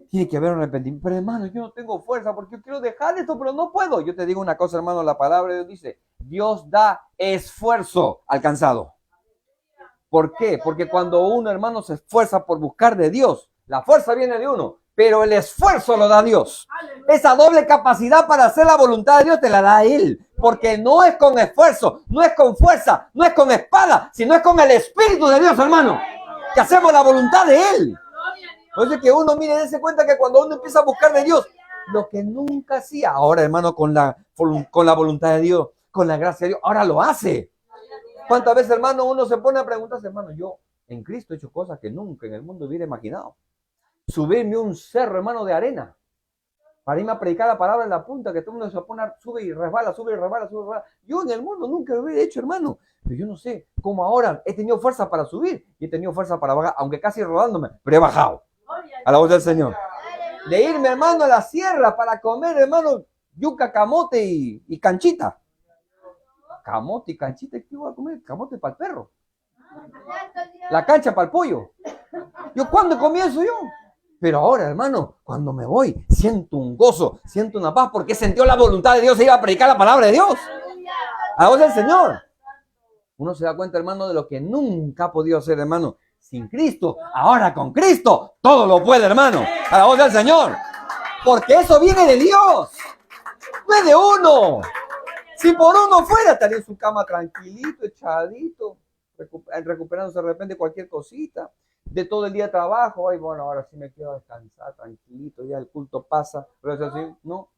Tiene que haber un arrepentimiento. Pero hermano, yo no tengo fuerza porque yo quiero dejar esto, pero no puedo. Yo te digo una cosa, hermano, la palabra de Dios dice, Dios da esfuerzo al cansado. ¿Por qué? Porque cuando uno, hermano, se esfuerza por buscar de Dios, la fuerza viene de uno, pero el esfuerzo lo da Dios. Esa doble capacidad para hacer la voluntad de Dios te la da Él, porque no es con esfuerzo, no es con fuerza, no es con espada, sino es con el Espíritu de Dios, hermano, que hacemos la voluntad de Él. Entonces que uno, mire, dése cuenta que cuando uno empieza a buscar de Dios, lo que nunca hacía, ahora, hermano, con la voluntad de Dios, con la gracia de Dios, ahora lo hace. ¿Cuántas veces, hermano, uno se pone a preguntarse, hermano, yo en Cristo he hecho cosas que nunca en el mundo hubiera imaginado? Subirme un cerro, hermano, de arena, para irme a predicar la palabra en la punta, que todo el mundo se pone, sube y resbala, sube y resbala, sube y resbala. Yo en el mundo nunca lo hubiera hecho, hermano. Pero yo no sé cómo ahora he tenido fuerza para subir y he tenido fuerza para bajar, aunque casi rodándome, pero he bajado. A la voz del Señor. De irme, hermano, a la sierra para comer, hermano, yuca, camote y canchita. Camote y canchita, ¿qué voy a comer? Camote para el perro. La cancha para el pollo. ¿Yo cuándo comienzo yo? Pero ahora, hermano, cuando me voy, siento un gozo, siento una paz, porque sentí la voluntad de Dios e iba a predicar la palabra de Dios. A la voz del Señor. Uno se da cuenta, hermano, de lo que nunca ha podido hacer, hermano, sin Cristo. Ahora con Cristo, todo lo puede, hermano. A la voz del Señor. Porque eso viene de Dios. No es de uno. Si por uno fuera, estaría en su cama tranquilito, echadito, recuperándose de repente cualquier cosita. De todo el día de trabajo, ay, bueno, ahora sí me quedo a descansar, tranquilito, ya el culto pasa. Pero eso así, no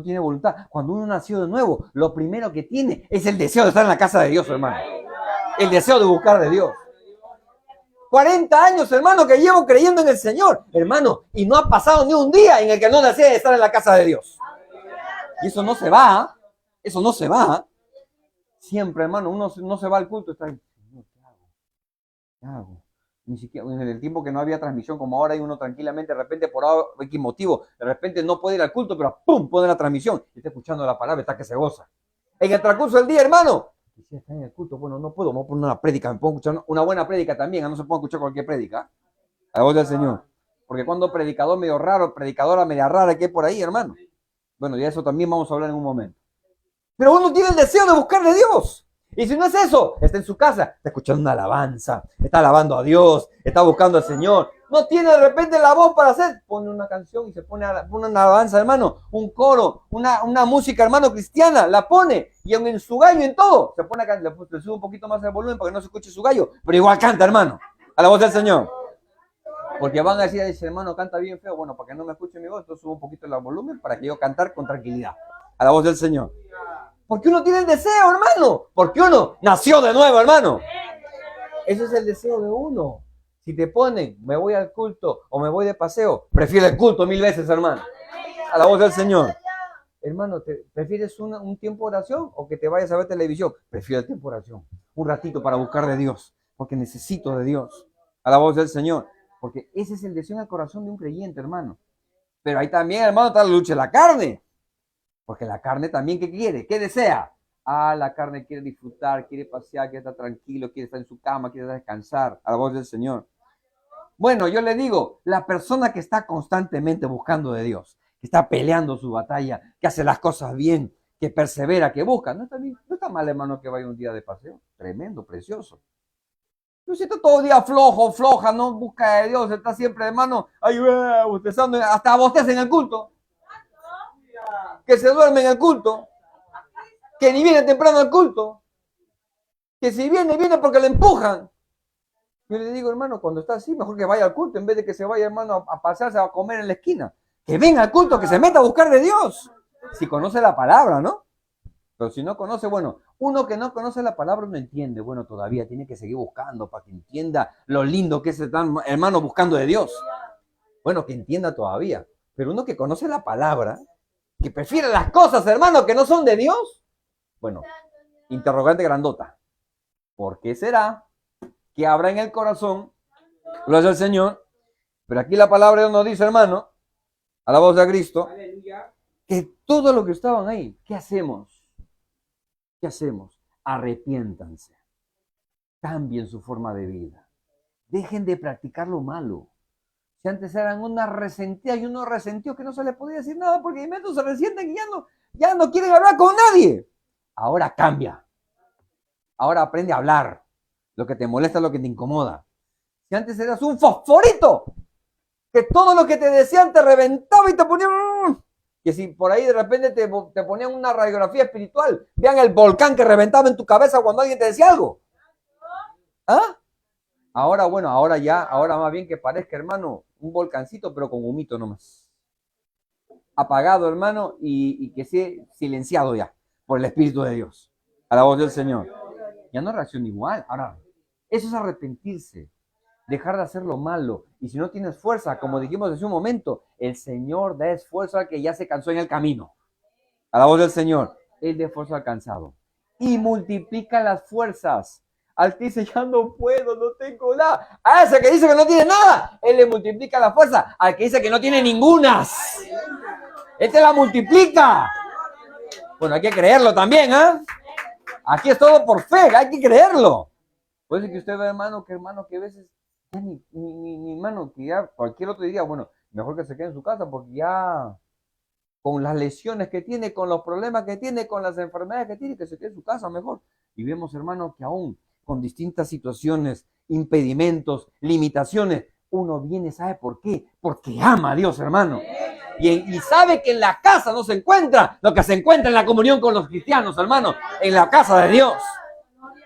tiene voluntad. Cuando uno nació de nuevo, lo primero que tiene es el deseo de estar en la casa de Dios, hermano. El deseo de buscar de Dios. 40 años, hermano, que llevo creyendo en el Señor, hermano, y no ha pasado ni un día en el que no desee estar en la casa de Dios. Y eso no se va, eso no se va. Siempre, hermano, uno no se va al culto, está ahí, ¿qué hago? Ni siquiera en el tiempo que no había transmisión como ahora, hay uno tranquilamente, de repente por X motivo, de repente no puede ir al culto, pero ¡pum! Pone la transmisión y está escuchando la palabra, está que se goza. En el transcurso del día, hermano, quisiera estar en el culto, bueno, no puedo, vamos a poner una prédica, me puedo escuchar una buena prédica también, no se puede escuchar cualquier prédica, a la voz del Señor. Porque cuando predicador medio raro, predicadora media rara que hay por ahí, hermano. Bueno, de eso también vamos a hablar en un momento. Pero uno tiene el deseo de buscar de Dios. Y si no es eso, está en su casa, está escuchando una alabanza, está alabando a Dios, está buscando al Señor. No tiene de repente la voz para hacer, pone una canción y se pone una alabanza, hermano, un coro, una música, hermano, cristiana, la pone, y en su gallo, en todo, se pone acá, le sube un poquito más el volumen para que no se escuche su gallo, pero igual canta, hermano, a la voz del Señor. Porque van a decir, ese hermano canta bien feo, bueno, para que no me escuche mi voz, entonces subo un poquito el volumen para que yo cantar con tranquilidad, a la voz del Señor. Porque uno tiene el deseo, hermano. Porque uno nació de nuevo, hermano. Ese es el deseo de uno. Si te ponen, me voy al culto o me voy de paseo, prefiere el culto 1000 veces, hermano. A la voz del Señor. Hermano, ¿prefieres un tiempo de oración o que te vayas a ver televisión? Prefiero el tiempo de oración. Un ratito para buscar de Dios, porque necesito de Dios. A la voz del Señor. Porque ese es el deseo en el corazón de un creyente, hermano. Pero ahí también, hermano, está la lucha de la carne. Porque la carne también, ¿qué quiere? ¿Qué desea? La carne quiere disfrutar, quiere pasear, quiere estar tranquilo, quiere estar en su cama, quiere descansar. A la voz del Señor. Bueno, yo le digo, la persona que está constantemente buscando de Dios, que está peleando su batalla, que hace las cosas bien, que persevera, que busca, no está bien, no está mal, hermano, que vaya un día de paseo. Tremendo, precioso. Yo siento todo el día flojo, floja, no busca de Dios, está siempre, hermano, ahí bostezando, hasta bosteza en el culto. Que se duerme en el culto. Que ni viene temprano al culto. Que si viene, viene porque le empujan. Yo le digo, hermano, cuando está así, mejor que vaya al culto en vez de que se vaya, hermano, a pasarse a comer en la esquina. Que venga al culto, que se meta a buscar de Dios. Si conoce la palabra, ¿no? Pero si no conoce, bueno, uno que no conoce la palabra no entiende. Bueno, todavía tiene que seguir buscando para que entienda lo lindo que es estar, hermano, buscando de Dios. Bueno, que entienda todavía. Pero uno que conoce la palabra, que prefiere las cosas, hermano, que no son de Dios. Bueno, interrogante grandota. ¿Por qué será que habrá en el corazón, gloria al Señor? Pero aquí la palabra de Dios nos dice, hermano, a la voz de Cristo, que todo lo que estaban ahí, ¿qué hacemos? ¿Qué hacemos? Arrepiéntanse. Cambien su forma de vida. Dejen de practicar lo malo. Si antes eran una resentida y uno resentió que no se les podía decir nada porque de inmediato se resienten y ya no quieren hablar con nadie. Ahora cambia. Ahora aprende a hablar. Lo que te molesta es lo que te incomoda. Si antes eras un fosforito, que todo lo que te decían te reventaba y te ponían... Que si por ahí de repente te ponían una radiografía espiritual, vean el volcán que reventaba en tu cabeza cuando alguien te decía algo. ¿Ah? Ahora, bueno, ahora más bien que parezca, hermano, un volcancito, pero con humito nomás. Apagado, hermano, y que sea silenciado ya por el Espíritu de Dios. A la voz del Señor. Ya no reacciona igual. Ahora, eso es arrepentirse. Dejar de hacer lo malo. Y si no tienes fuerza, como dijimos hace un momento, el Señor da esfuerzo al que ya se cansó en el camino. A la voz del Señor. Él da esfuerzo al cansado. Y multiplica las fuerzas. Al que dice, ya no puedo, no tengo nada. A ese que dice que no tiene nada, Él le multiplica la fuerza. Al que dice que no tiene ningunas, Él te la multiplica. Bueno, hay que creerlo también, ¿ah? Aquí es todo por fe, hay que creerlo. Puede ser que usted vea, hermano, que a veces ya ni hermano, que ya cualquier otro diría, bueno, mejor que se quede en su casa porque ya con las lesiones que tiene, con los problemas que tiene, con las enfermedades que tiene, que se quede en su casa mejor. Y vemos, hermano, que aún con distintas situaciones, impedimentos, limitaciones, uno viene, ¿sabe por qué? Porque ama a Dios, hermano. Y sabe que en la casa no se encuentra lo que se encuentra en la comunión con los cristianos, hermano, en la casa de Dios.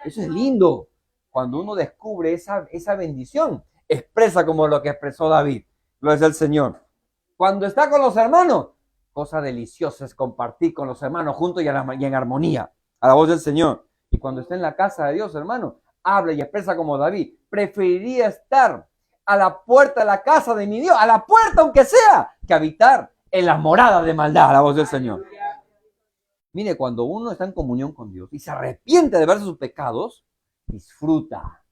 Eso es lindo. Cuando uno descubre esa bendición, expresa como lo que expresó David. Lo es el Señor. Cuando está con los hermanos, cosa deliciosa es compartir con los hermanos juntos y en armonía. A la voz del Señor. Y cuando está en la casa de Dios, hermano, habla y expresa como David. Preferiría estar a la puerta de la casa de mi Dios, a la puerta aunque sea, que habitar en las moradas de maldad. A la voz del Señor. Mire, cuando uno está en comunión con Dios y se arrepiente de ver sus pecados, disfruta,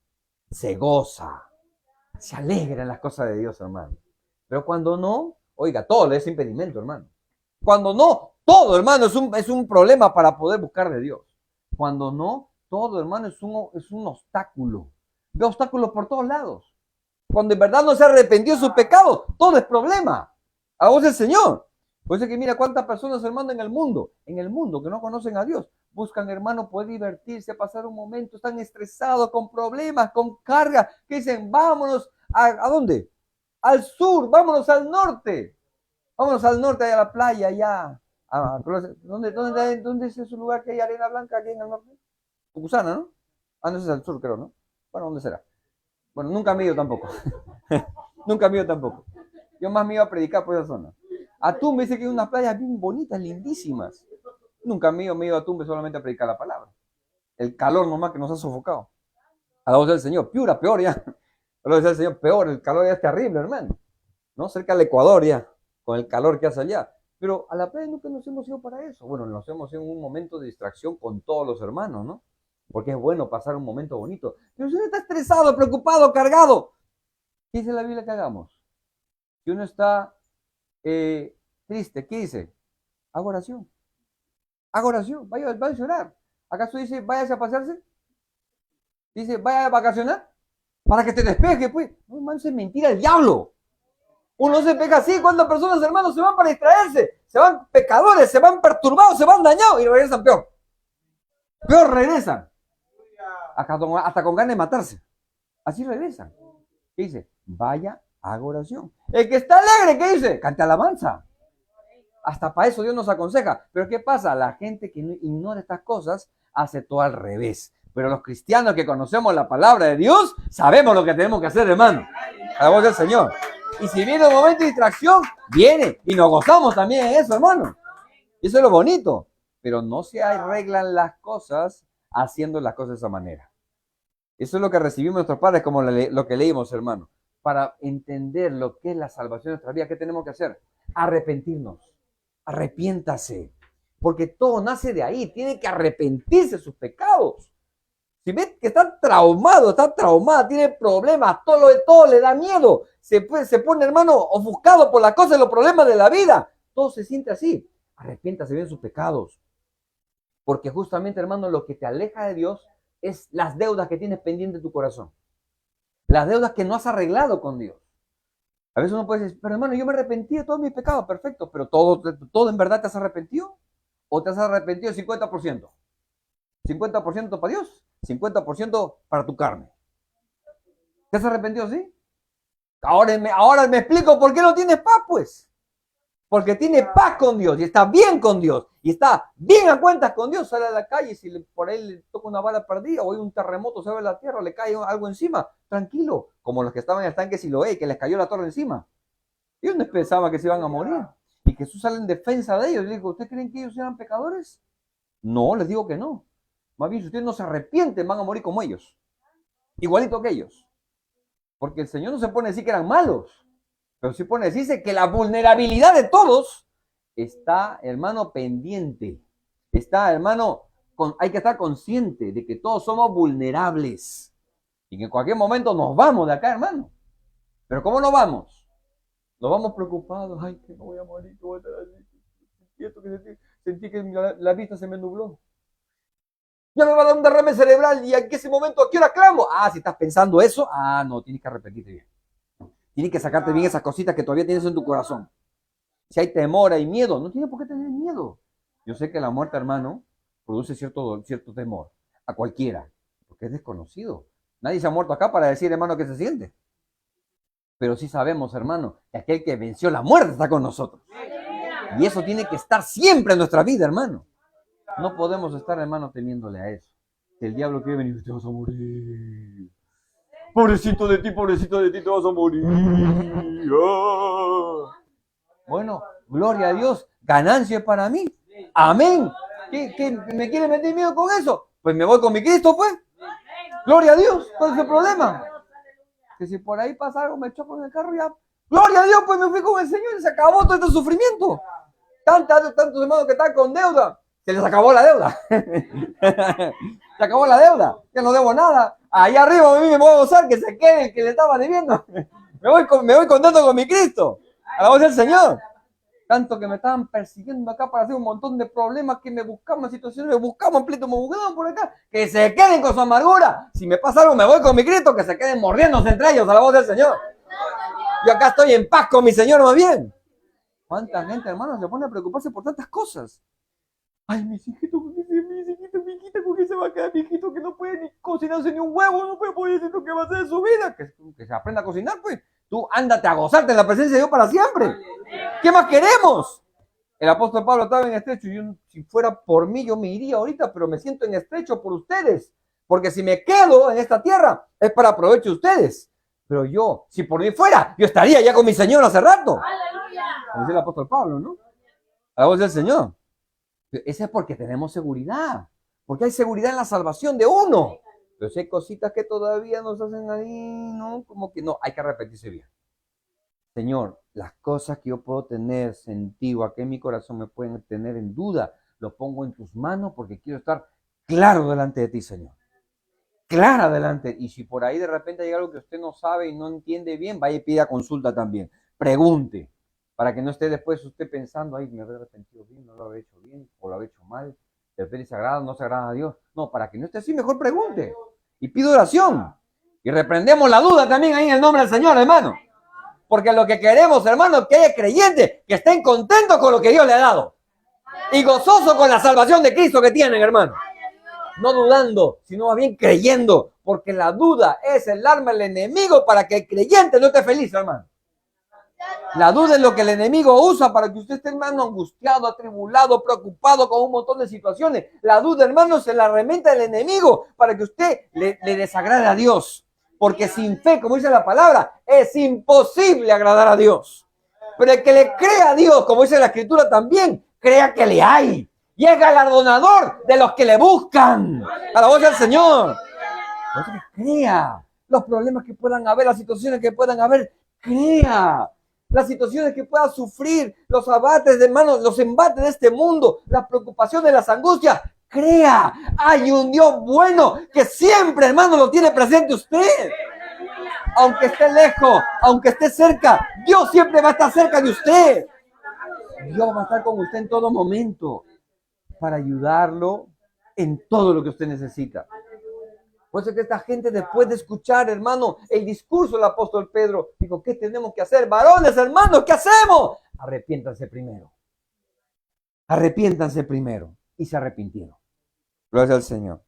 se goza, se alegra en las cosas de Dios, hermano. Pero cuando no, oiga, todo le es impedimento, hermano. Cuando no, todo, hermano, es un problema para poder buscar de Dios. Cuando no, todo, hermano, es un obstáculo. Ve obstáculos por todos lados. Cuando en verdad no se arrepintió de sus pecados, todo es problema. A vos el Señor. Por eso que mira cuántas personas, hermano, en el mundo que no conocen a Dios, buscan, hermano, poder divertirse, pasar un momento, están estresados, con problemas, con carga, que dicen, vámonos, ¿a dónde? Al sur, vámonos al norte. Vámonos al norte, allá a la playa, allá. ¿Dónde es ese lugar que hay arena blanca aquí en el norte? Tucusana, ¿no? No, ese es al sur, creo, ¿no? Bueno, ¿dónde será? Bueno, nunca me he ido tampoco. Nunca me he ido tampoco. Yo más me iba a predicar por esa zona. A Tumbes dice que hay unas playas bien bonitas, lindísimas. Nunca me he ido a Tumbes solamente a predicar la palabra. El calor nomás que nos ha sofocado. A la voz del Señor. Piura, peor ya. Pero decía el Señor, peor, el calor ya es terrible, hermano. ¿No? Cerca del Ecuador ya, con el calor que hace allá. Pero a la playa nunca nos hemos ido para eso. Bueno, nos hemos ido en un momento de distracción con todos los hermanos, ¿no? Porque es bueno pasar un momento bonito. Pero si uno está estresado, preocupado, cargado, ¿qué dice la Biblia que hagamos? Si uno está triste, ¿qué dice? Haga oración. Haga oración, vaya a llorar. ¿Acaso dice, váyase a pasearse? Dice, vaya a vacacionar para que te despeje, pues. No, hermano, eso es mentira del diablo. Uno se pega así, cuando personas, hermanos, se van para distraerse, se van pecadores, se van perturbados, se van dañados y regresan peor. Peor regresan. Hasta con ganas de matarse. Así regresan. ¿Qué dice? Vaya, haga oración. El que está alegre, ¿qué dice? Cante alabanza. Hasta para eso Dios nos aconseja. Pero ¿qué pasa? La gente que ignora estas cosas hace todo al revés. Pero los cristianos que conocemos la palabra de Dios, sabemos lo que tenemos que hacer, hermano. A la voz del Señor. Y si viene un momento de distracción, viene. Y nos gozamos también en eso, hermano. Y eso es lo bonito. Pero no se arreglan las cosas haciendo las cosas de esa manera. Eso es lo que recibimos nuestros padres, como lo que leímos, hermano. Para entender lo que es la salvación de nuestra vida, ¿qué tenemos que hacer? Arrepentirnos. Arrepiéntase. Porque todo nace de ahí. Tiene que arrepentirse de sus pecados. Si ves que está traumado, está traumada, tiene problemas, todo le da miedo, se pone, hermano, ofuscado por las cosas y los problemas de la vida, todo se siente así. Arrepiéntase bien de sus pecados. Porque justamente, hermano, lo que te aleja de Dios es las deudas que tienes pendientes en tu corazón. Las deudas que no has arreglado con Dios. A veces uno puede decir, pero hermano, yo me arrepentí de todos mis pecados, perfecto, pero todo en verdad te has arrepentido, o te has arrepentido 50%. 50% para Dios, 50% para tu carne. ¿Te has arrepentido así? Ahora me explico por qué no tienes paz, pues. Porque tiene paz con Dios y está bien con Dios y está bien a cuentas con Dios. Sale a la calle y si por ahí le toca una bala perdida o hay un terremoto, se ve la tierra, le cae algo encima, tranquilo, como los que estaban en el tanque Siloé, que les cayó la torre encima. Ellos no pensaban que se iban a morir y que Jesús sale en defensa de ellos. Les digo, ¿ustedes creen que ellos eran pecadores? No, les digo que no. Más bien, si ustedes no se arrepienten, van a morir como ellos. Igualito que ellos. Porque el Señor no se pone a decir que eran malos. Pero sí pone a decirse que la vulnerabilidad de todos está, hermano, pendiente. Está, hermano, hay que estar consciente de que todos somos vulnerables. Y que en cualquier momento nos vamos de acá, hermano. Pero ¿cómo nos vamos? Nos vamos preocupados. Ay, que no voy a morir, que voy a estar así. Sentí que la vista se me nubló. Ya me va a dar un derrame cerebral y en ese momento, ¿a qué hora clamo? Ah, si estás pensando eso, no, tienes que arrepentirte bien. Tienes que sacarte bien esas cositas que todavía tienes en tu corazón. Si hay temor, hay miedo, no tienes por qué tener miedo. Yo sé que la muerte, hermano, produce cierto temor a cualquiera, porque es desconocido. Nadie se ha muerto acá para decir, hermano, qué se siente. Pero sí sabemos, hermano, que aquel que venció la muerte está con nosotros. Y eso tiene que estar siempre en nuestra vida, hermano. No podemos estar, hermano, temiéndole a eso. Que el diablo quiere venir y te vas a morir. Pobrecito de ti, te vas a morir. Bueno, gloria a Dios, ganancia para mí. Amén. ¿Qué me quiere meter miedo con eso? Pues me voy con mi Cristo, pues. Gloria a Dios, ¿cuál es el problema? Que si por ahí pasa algo, me choco en el carro, ya. Gloria a Dios, pues me fui con el Señor y se acabó todo este sufrimiento. Tantos hermanos que están con deuda. Se les acabó la deuda. Se acabó la deuda. Ya no debo nada. Allá arriba a mí me voy a gozar, que se quede el que le estaba debiendo. Me voy contento con mi Cristo. A la voz del Señor. Tanto que me estaban persiguiendo acá para hacer un montón de problemas, que me buscaban situaciones, me buscaban pleito, me buscaban por acá. Que se queden con su amargura. Si me pasa algo, me voy con mi Cristo, que se queden mordiéndose entre ellos, a la voz del Señor. Yo acá estoy en paz con mi Señor, más bien. ¿Cuánta gente, hermano, se pone a preocuparse por tantas cosas? Ay, mi hijito, ¿con qué se va a quedar mi hijito que no puede ni cocinarse ni un huevo? No puede poder decir qué va a hacer de su vida. Que se aprenda a cocinar, pues. Tú ándate a gozarte en la presencia de Dios para siempre. ¿Qué más queremos? El apóstol Pablo estaba en estrecho y si fuera por mí yo me iría ahorita, pero me siento en estrecho por ustedes. Porque si me quedo en esta tierra es para provecho de ustedes. Pero yo, si por mí fuera, yo estaría ya con mi Señor hace rato. ¡Aleluya! Como dice el apóstol Pablo, ¿no? A la voz del Señor. Ese es porque tenemos seguridad. Porque hay seguridad en la salvación de uno. Pero si hay cositas que todavía nos hacen ahí, ¿no? Como que no, hay que arrepentirse bien. Señor, las cosas que yo puedo tener sentido aquí en mi corazón me pueden tener en duda, lo pongo en tus manos porque quiero estar claro delante de ti, Señor. Clara delante. Y si por ahí de repente hay algo que usted no sabe y no entiende bien, vaya y pida consulta también. Pregunte, para que no esté después usted pensando, ay, me habré arrepentido bien, no lo habré hecho bien, o lo habré hecho mal, de repente se agrada, no se agrada a Dios. No, para que no esté así, mejor pregunte. Y pida oración. Y reprendemos la duda también ahí en el nombre del Señor, hermano. Porque lo que queremos, hermano, es que haya creyentes que estén contentos con lo que Dios le ha dado. Y gozosos con la salvación de Cristo que tienen, hermano. No dudando, sino más bien creyendo. Porque la duda es el arma del enemigo para que el creyente no esté feliz, hermano. La duda es lo que el enemigo usa para que usted esté, hermano, angustiado, atribulado, preocupado con un montón de situaciones. La duda, hermano, se la herramienta del enemigo para que usted le desagrade a Dios. Porque sin fe, como dice la palabra, es imposible agradar a Dios. Pero el que le crea a Dios, como dice la Escritura también, crea que le hay. Y es galardonador de los que le buscan. A la voz del Señor. Entonces, crea. Los problemas que puedan haber, las situaciones que puedan haber, crea. Las situaciones que pueda sufrir, los abates, hermanos, los embates de este mundo, las preocupaciones, las angustias, crea. Hay un Dios bueno que siempre, hermano, lo tiene presente usted. Aunque esté lejos, aunque esté cerca, Dios siempre va a estar cerca de usted. Dios va a estar con usted en todo momento para ayudarlo en todo lo que usted necesita. Por eso que esta gente, después de escuchar, hermano, el discurso del apóstol Pedro, dijo, ¿qué tenemos que hacer? Varones, hermanos, ¿qué hacemos? Arrepiéntanse primero. Arrepiéntanse primero. Y se arrepintieron. Gloria al Señor.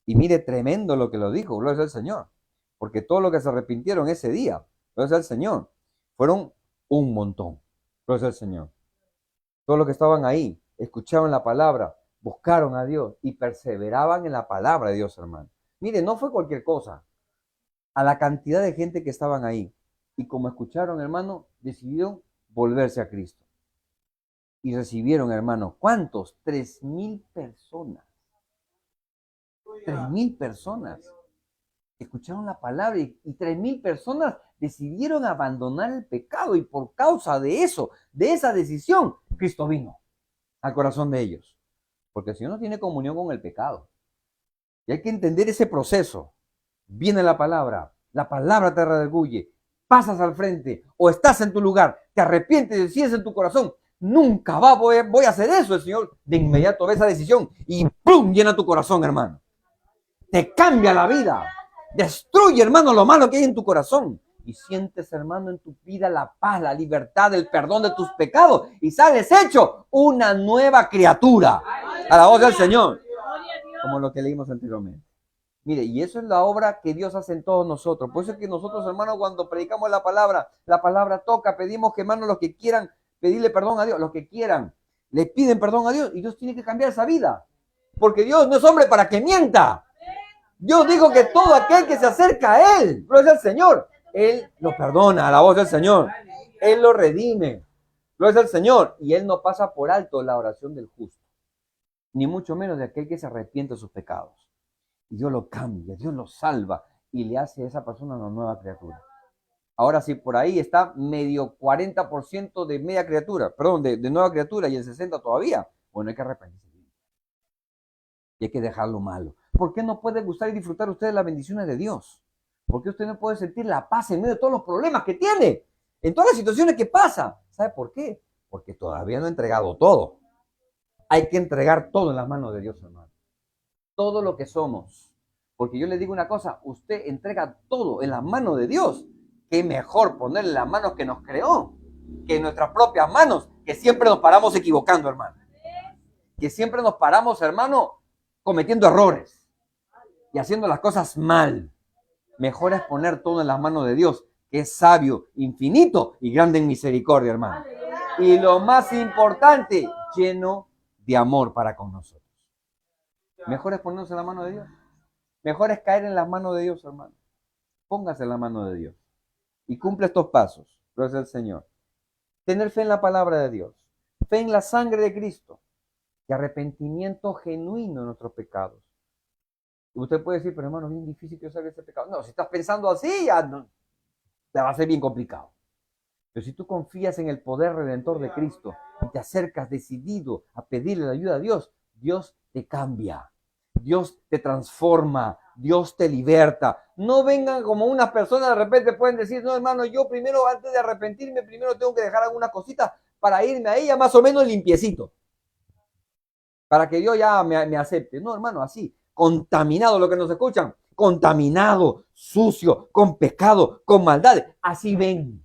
Y mire, tremendo lo que lo dijo, gloria al Señor. Porque todo lo que se arrepintieron ese día, gloria al Señor, fueron un montón. Gloria al Señor. Todos los que estaban ahí, escuchaban la palabra, buscaron a Dios y perseveraban en la palabra de Dios, hermano. Mire, no fue cualquier cosa. A la cantidad de gente que estaban ahí. Y como escucharon, hermano, decidieron volverse a Cristo. Y recibieron, hermano, ¿cuántos? 3,000 personas. 3,000 personas. Escucharon la palabra y 3,000 personas decidieron abandonar el pecado. Y por causa de eso, de esa decisión, Cristo vino al corazón de ellos. Porque si uno tiene comunión con el pecado, y hay que entender ese proceso. Viene la palabra te redarguye, pasas al frente o estás en tu lugar, te arrepientes y decides en tu corazón, nunca voy a hacer eso. El Señor de inmediato ve esa decisión y ¡pum! Llena tu corazón, hermano. Te cambia la vida. Destruye, hermano, lo malo que hay en tu corazón. Y sientes, hermano, en tu vida la paz, la libertad, el perdón de tus pecados. Y sales hecho una nueva criatura. A la voz del Señor. Como lo que leímos anteriormente. Mire, y eso es la obra que Dios hace en todos nosotros. Por eso es que nosotros, hermanos, cuando predicamos la palabra toca, pedimos que, hermanos, los que quieran pedirle perdón a Dios, los que quieran, le piden perdón a Dios y Dios tiene que cambiar esa vida. Porque Dios no es hombre para que mienta. Dios dijo que todo aquel que se acerca a Él, gloria al Señor, Él lo perdona, a la voz del Señor. Él lo redime, gloria al Señor. Y Él no pasa por alto la oración del justo, ni mucho menos de aquel que se arrepiente de sus pecados. Y Dios lo cambia, Dios lo salva y le hace a esa persona una nueva criatura. Ahora sí, por ahí está medio 40% de media criatura, perdón, de nueva criatura y el 60% todavía. Bueno, hay que arrepentirse. Y hay que dejar lo malo. ¿Por qué no puede gustar y disfrutar usted de las bendiciones de Dios? ¿Por qué usted no puede sentir la paz en medio de todos los problemas que tiene? En todas las situaciones que pasa. ¿Sabe por qué? Porque todavía no ha entregado todo. Hay que entregar todo en las manos de Dios, hermano. Todo lo que somos. Porque yo le digo una cosa, usted entrega todo en las manos de Dios. Qué mejor ponerle las manos que nos creó, que en nuestras propias manos, que siempre nos paramos equivocando, hermano. Que siempre nos paramos, hermano, cometiendo errores y haciendo las cosas mal. Mejor es poner todo en las manos de Dios, que es sabio, infinito y grande en misericordia, hermano. Y lo más importante, lleno de amor para con nosotros. Mejor es ponernos en la mano de Dios. Mejor es caer en las manos de Dios, hermano. Póngase en la mano de Dios y cumple estos pasos. Gloria al Señor. Tener fe en la palabra de Dios. Fe en la sangre de Cristo. Y arrepentimiento genuino de nuestros pecados. Usted puede decir, pero hermano, es bien difícil que yo salga de ese pecado. No, si estás pensando así, ya no, te va a ser bien complicado. Pero si tú confías en el poder redentor de Cristo y te acercas decidido a pedirle la ayuda a Dios, Dios te cambia, Dios te transforma, Dios te liberta. No vengan como unas personas de repente pueden decir, no hermano, yo primero antes de arrepentirme, primero tengo que dejar algunas cositas para irme a ella más o menos limpiecito, para que Dios ya me acepte. No hermano, así, contaminado, lo que nos escuchan, contaminado, sucio, con pecado, con maldad, así ven.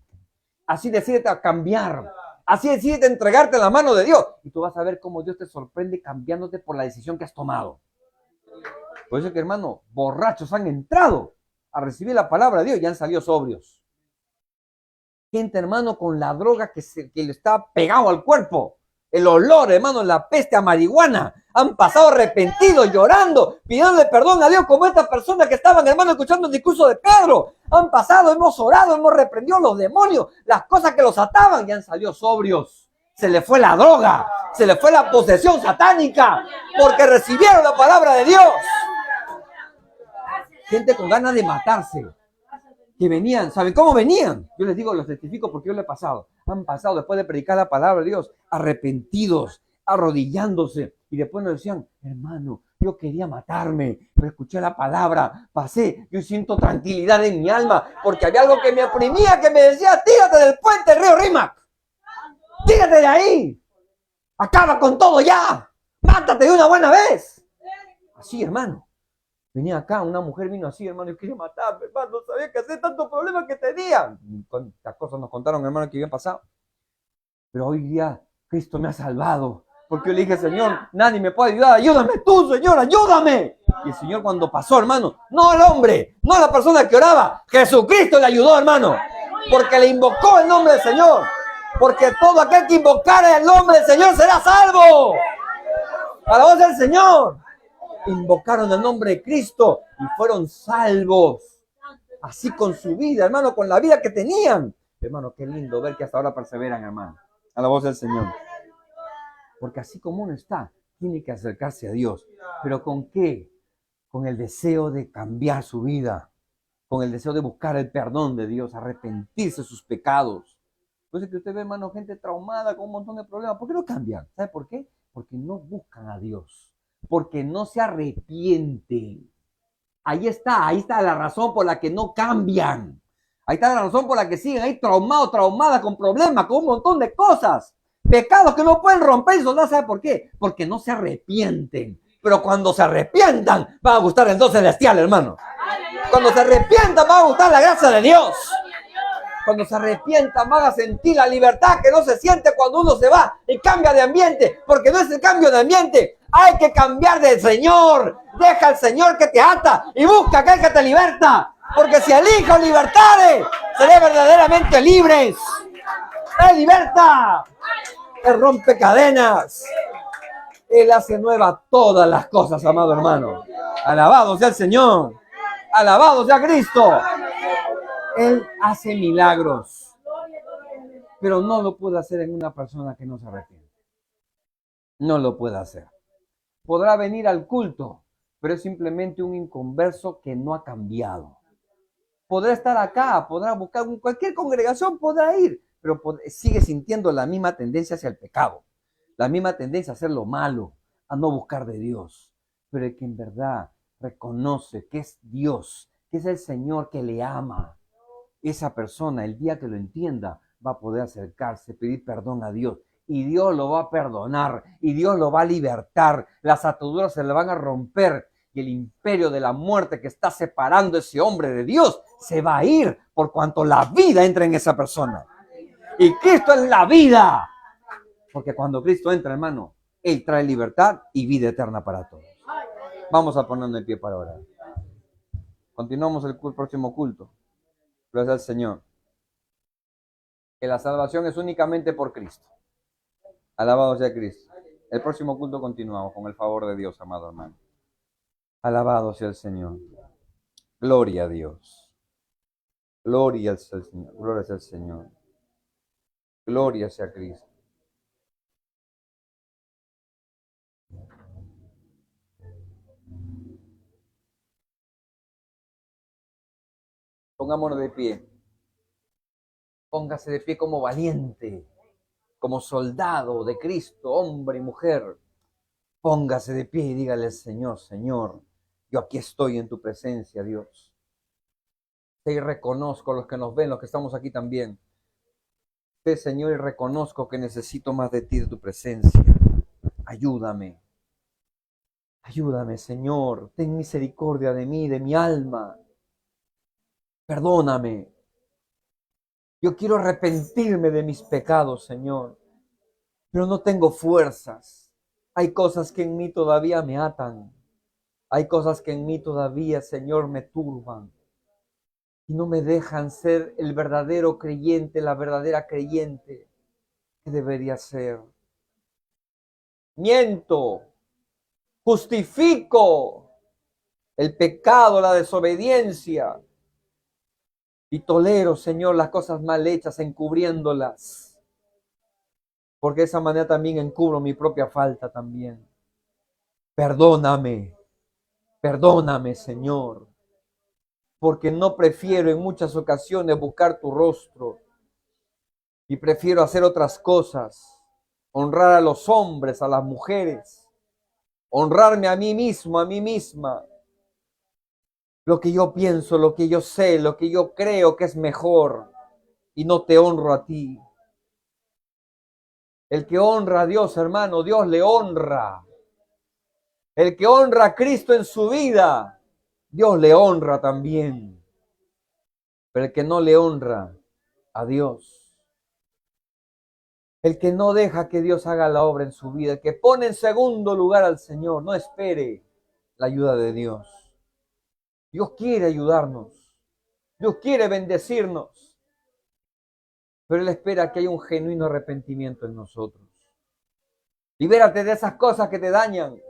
Así decídete a cambiar. Así decídete a entregarte en la mano de Dios. Y tú vas a ver cómo Dios te sorprende cambiándote por la decisión que has tomado. Por eso es que, hermano, borrachos han entrado a recibir la palabra de Dios y han salido sobrios. Gente, hermano, con la droga que le está pegado al cuerpo. El olor, hermano, la peste a marihuana. Han pasado arrepentidos, llorando, pidiéndole perdón a Dios, como estas personas que estaban, hermano, escuchando el discurso de Pedro. Han pasado, hemos orado, hemos reprendido a los demonios, las cosas que los ataban y han salido sobrios. Se le fue la droga, se le fue la posesión satánica, porque recibieron la palabra de Dios. Gente con ganas de matarse, que venían, ¿saben cómo venían? Yo les digo, los testifico porque yo lo he pasado. Han pasado después de predicar la palabra de Dios, arrepentidos, arrodillándose, y después nos decían, hermano, yo quería matarme, pero escuché la palabra, pasé, yo siento tranquilidad en mi alma, porque había algo que me oprimía, que me decía, tírate del puente del río Rímac, tírate de ahí, acaba con todo ya, mátate de una buena vez. Así, hermano. Venía acá, una mujer vino así, hermano, y quería matarme, hermano, no sabía qué hacer, tantos problemas que tenía. Cuántas cosas nos contaron, hermano, que habían pasado. Pero hoy día, Cristo me ha salvado. Porque yo le dije, Señor, nadie me puede ayudar, ayúdame tú, Señor, ayúdame. Y el Señor cuando pasó, hermano, no el hombre, no la persona que oraba, Jesucristo le ayudó, hermano. Porque le invocó el nombre del Señor. Porque todo aquel que invocara el nombre del Señor será salvo. Alabado sea el Señor. Invocaron el nombre de Cristo y fueron salvos. Así con su vida, hermano, con la vida que tenían. Hermano, qué lindo ver que hasta ahora perseveran, hermano. A la voz del Señor. Porque así como uno está, tiene que acercarse a Dios. ¿Pero con qué? Con el deseo de cambiar su vida. Con el deseo de buscar el perdón de Dios, arrepentirse de sus pecados. Entonces que usted ve, hermano, gente traumada con un montón de problemas. ¿Por qué no cambian? ¿Sabe por qué? Porque no buscan a Dios. Porque no se arrepienten. Ahí está la razón por la que no cambian. Ahí está la razón por la que siguen ahí traumados, traumadas, con problemas, con un montón de cosas. Pecados que no pueden romper y soldar. ¿Sabe por qué? Porque no se arrepienten. Pero cuando se arrepientan, va a gustar el Dios celestial, hermano. Cuando se arrepientan, va a gustar la gracia de Dios. Cuando se arrepientan, van a sentir la libertad que no se siente cuando uno se va y cambia de ambiente. Porque no es el cambio de ambiente. Hay que cambiar del Señor. Deja al Señor que te ata y busca aquel que te liberta. Porque si el Hijo libertare, seré verdaderamente libres. Él liberta. Él rompe cadenas. Él hace nueva todas las cosas, amado hermano. Alabado sea el Señor. Alabado sea Cristo. Él hace milagros. Pero no lo puede hacer en una persona que no se arrepiente. No lo puede hacer. Podrá venir al culto, pero es simplemente un inconverso que no ha cambiado. Podrá estar acá, podrá buscar cualquier congregación, podrá ir, pero sigue sintiendo la misma tendencia hacia el pecado, la misma tendencia a hacer lo malo, a no buscar de Dios. Pero el que en verdad reconoce que es Dios, que es el Señor que le ama, esa persona, el día que lo entienda, va a poder acercarse, pedir perdón a Dios. Y Dios lo va a perdonar, y Dios lo va a libertar. Las ataduras se le van a romper, y el imperio de la muerte que está separando a ese hombre de Dios se va a ir, por cuanto la vida entra en esa persona. Y Cristo es la vida. Porque cuando Cristo entra, hermano, Él trae libertad y vida eterna para todos. Vamos a ponernos en pie para orar. Continuamos el próximo culto. Gracias al Señor. Que la salvación es únicamente por Cristo. Alabado sea Cristo. El próximo culto continuamos con el favor de Dios, amado hermano. Alabado sea el Señor. Gloria a Dios. Gloria sea el Señor. Gloria sea el Señor. Gloria sea Cristo. Pongámonos de pie. Póngase de pie como valiente, como soldado de Cristo, hombre y mujer. Póngase de pie y dígale al Señor, Señor, yo aquí estoy en tu presencia, Dios. Y reconozco a los que nos ven, los que estamos aquí también. Señor, y reconozco que necesito más de ti, de tu presencia. Ayúdame. Ayúdame, Señor. Ten misericordia de mí, de mi alma. Perdóname. Yo quiero arrepentirme de mis pecados, Señor. Pero no tengo fuerzas. Hay cosas que en mí todavía me atan. Hay cosas que en mí todavía, Señor, me turban. Y no me dejan ser el verdadero creyente, la verdadera creyente que debería ser. Miento, justifico el pecado, la desobediencia y tolero, Señor, las cosas mal hechas, encubriéndolas. Porque de esa manera también encubro mi propia falta también. Perdóname, perdóname, Señor. Porque no prefiero en muchas ocasiones buscar tu rostro y prefiero hacer otras cosas, honrar a los hombres, a las mujeres, honrarme a mí mismo, a mí misma, lo que yo pienso, lo que yo sé, lo que yo creo que es mejor, y no te honro a ti. El que honra a Dios, hermano, Dios le honra. El que honra a Cristo en su vida, Dios le honra también. Pero el que no le honra a Dios, el que no deja que Dios haga la obra en su vida, el que pone en segundo lugar al Señor, no espere la ayuda de Dios. Dios quiere ayudarnos, Dios quiere bendecirnos, pero Él espera que haya un genuino arrepentimiento en nosotros. Libérate de esas cosas que te dañan.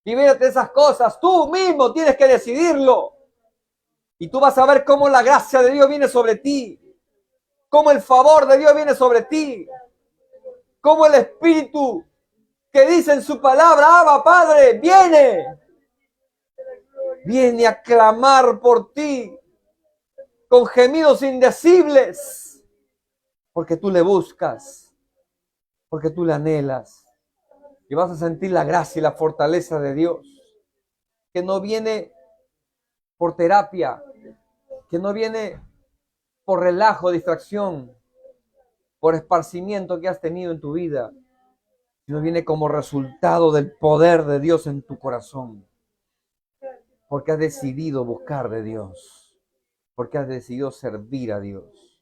Libérate de esas cosas. Tú mismo tienes que decidirlo. Y tú vas a ver cómo la gracia de Dios viene sobre ti. Cómo el favor de Dios viene sobre ti. Cómo el Espíritu que dice en su palabra, Abba, Padre, viene. Viene a clamar por ti con gemidos indecibles. Porque tú le buscas. Porque tú le anhelas. Y vas a sentir la gracia y la fortaleza de Dios, que no viene por terapia, que no viene por relajo, distracción, por esparcimiento que has tenido en tu vida, sino viene como resultado del poder de Dios en tu corazón, porque has decidido buscar de Dios, porque has decidido servir a Dios.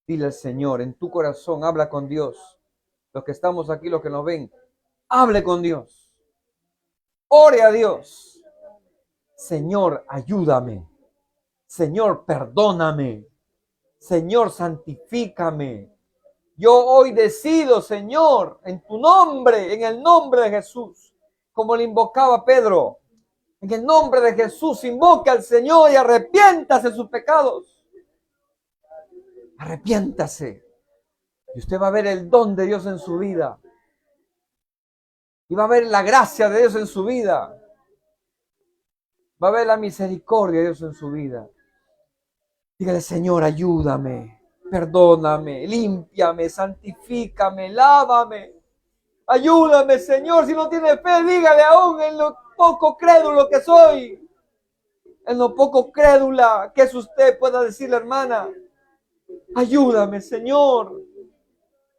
Dile al Señor, en tu corazón, habla con Dios. Los que estamos aquí, los que nos ven, hable con Dios. Ore a Dios. Señor, ayúdame. Señor, perdóname. Señor, santifícame. Yo hoy decido, Señor, en tu nombre, en el nombre de Jesús, como le invocaba Pedro, en el nombre de Jesús, invoque al Señor y arrepiéntase de sus pecados. Arrepiéntase. Y usted va a ver el don de Dios en su vida. Y va a ver la gracia de Dios en su vida. Va a ver la misericordia de Dios en su vida. Dígale, Señor, ayúdame, perdóname, límpiame, santifícame, lávame. Ayúdame, Señor. Si no tiene fe, dígale aún en lo poco crédulo que soy. En lo poco crédula que es usted, pueda decirle, hermana. Ayúdame, Señor.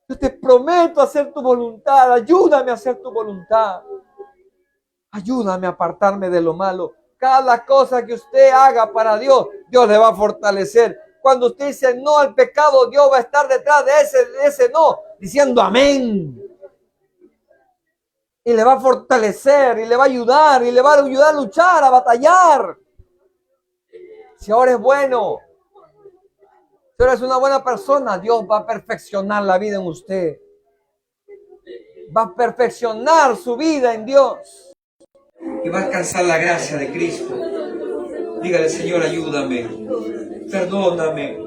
Yo te prometo hacer tu voluntad. Ayúdame a hacer tu voluntad. Ayúdame a apartarme de lo malo. Cada cosa que usted haga para Dios, Dios le va a fortalecer. Cuando usted dice no al pecado, Dios va a estar detrás de ese no, diciendo amén. Y le va a fortalecer, y le va a ayudar, y le va a ayudar a luchar, a batallar. Si ahora es bueno, si ahora es una buena persona, Dios va a perfeccionar la vida en usted. Va a perfeccionar su vida en Dios. Y va a alcanzar la gracia de Cristo. Dígale, Señor, ayúdame, perdóname.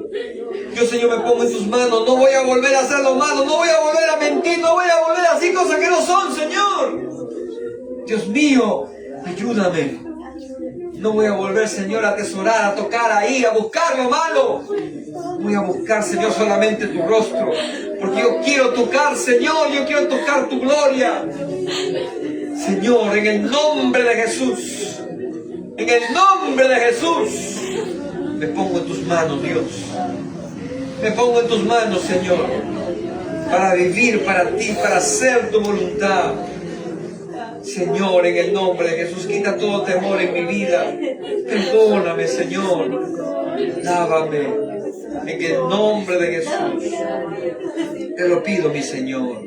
Yo, Señor, me pongo en tus manos. No voy a volver a hacer lo malo, no voy a volver a mentir, no voy a volver a decir cosas que no son, Señor. Dios mío, ayúdame. No voy a volver, Señor, a atesorar, a tocar ahí, a buscar lo malo. Voy a buscar, Señor, solamente tu rostro. Porque yo quiero tocar, Señor, yo quiero tocar tu gloria. Señor, en el nombre de Jesús. En el nombre de Jesús. Me pongo en tus manos, Dios. Me pongo en tus manos, Señor. Para vivir para ti, para hacer tu voluntad. Señor, en el nombre de Jesús, quita todo temor en mi vida. Perdóname, Señor. Lávame. En el nombre de Jesús. Te lo pido, mi Señor.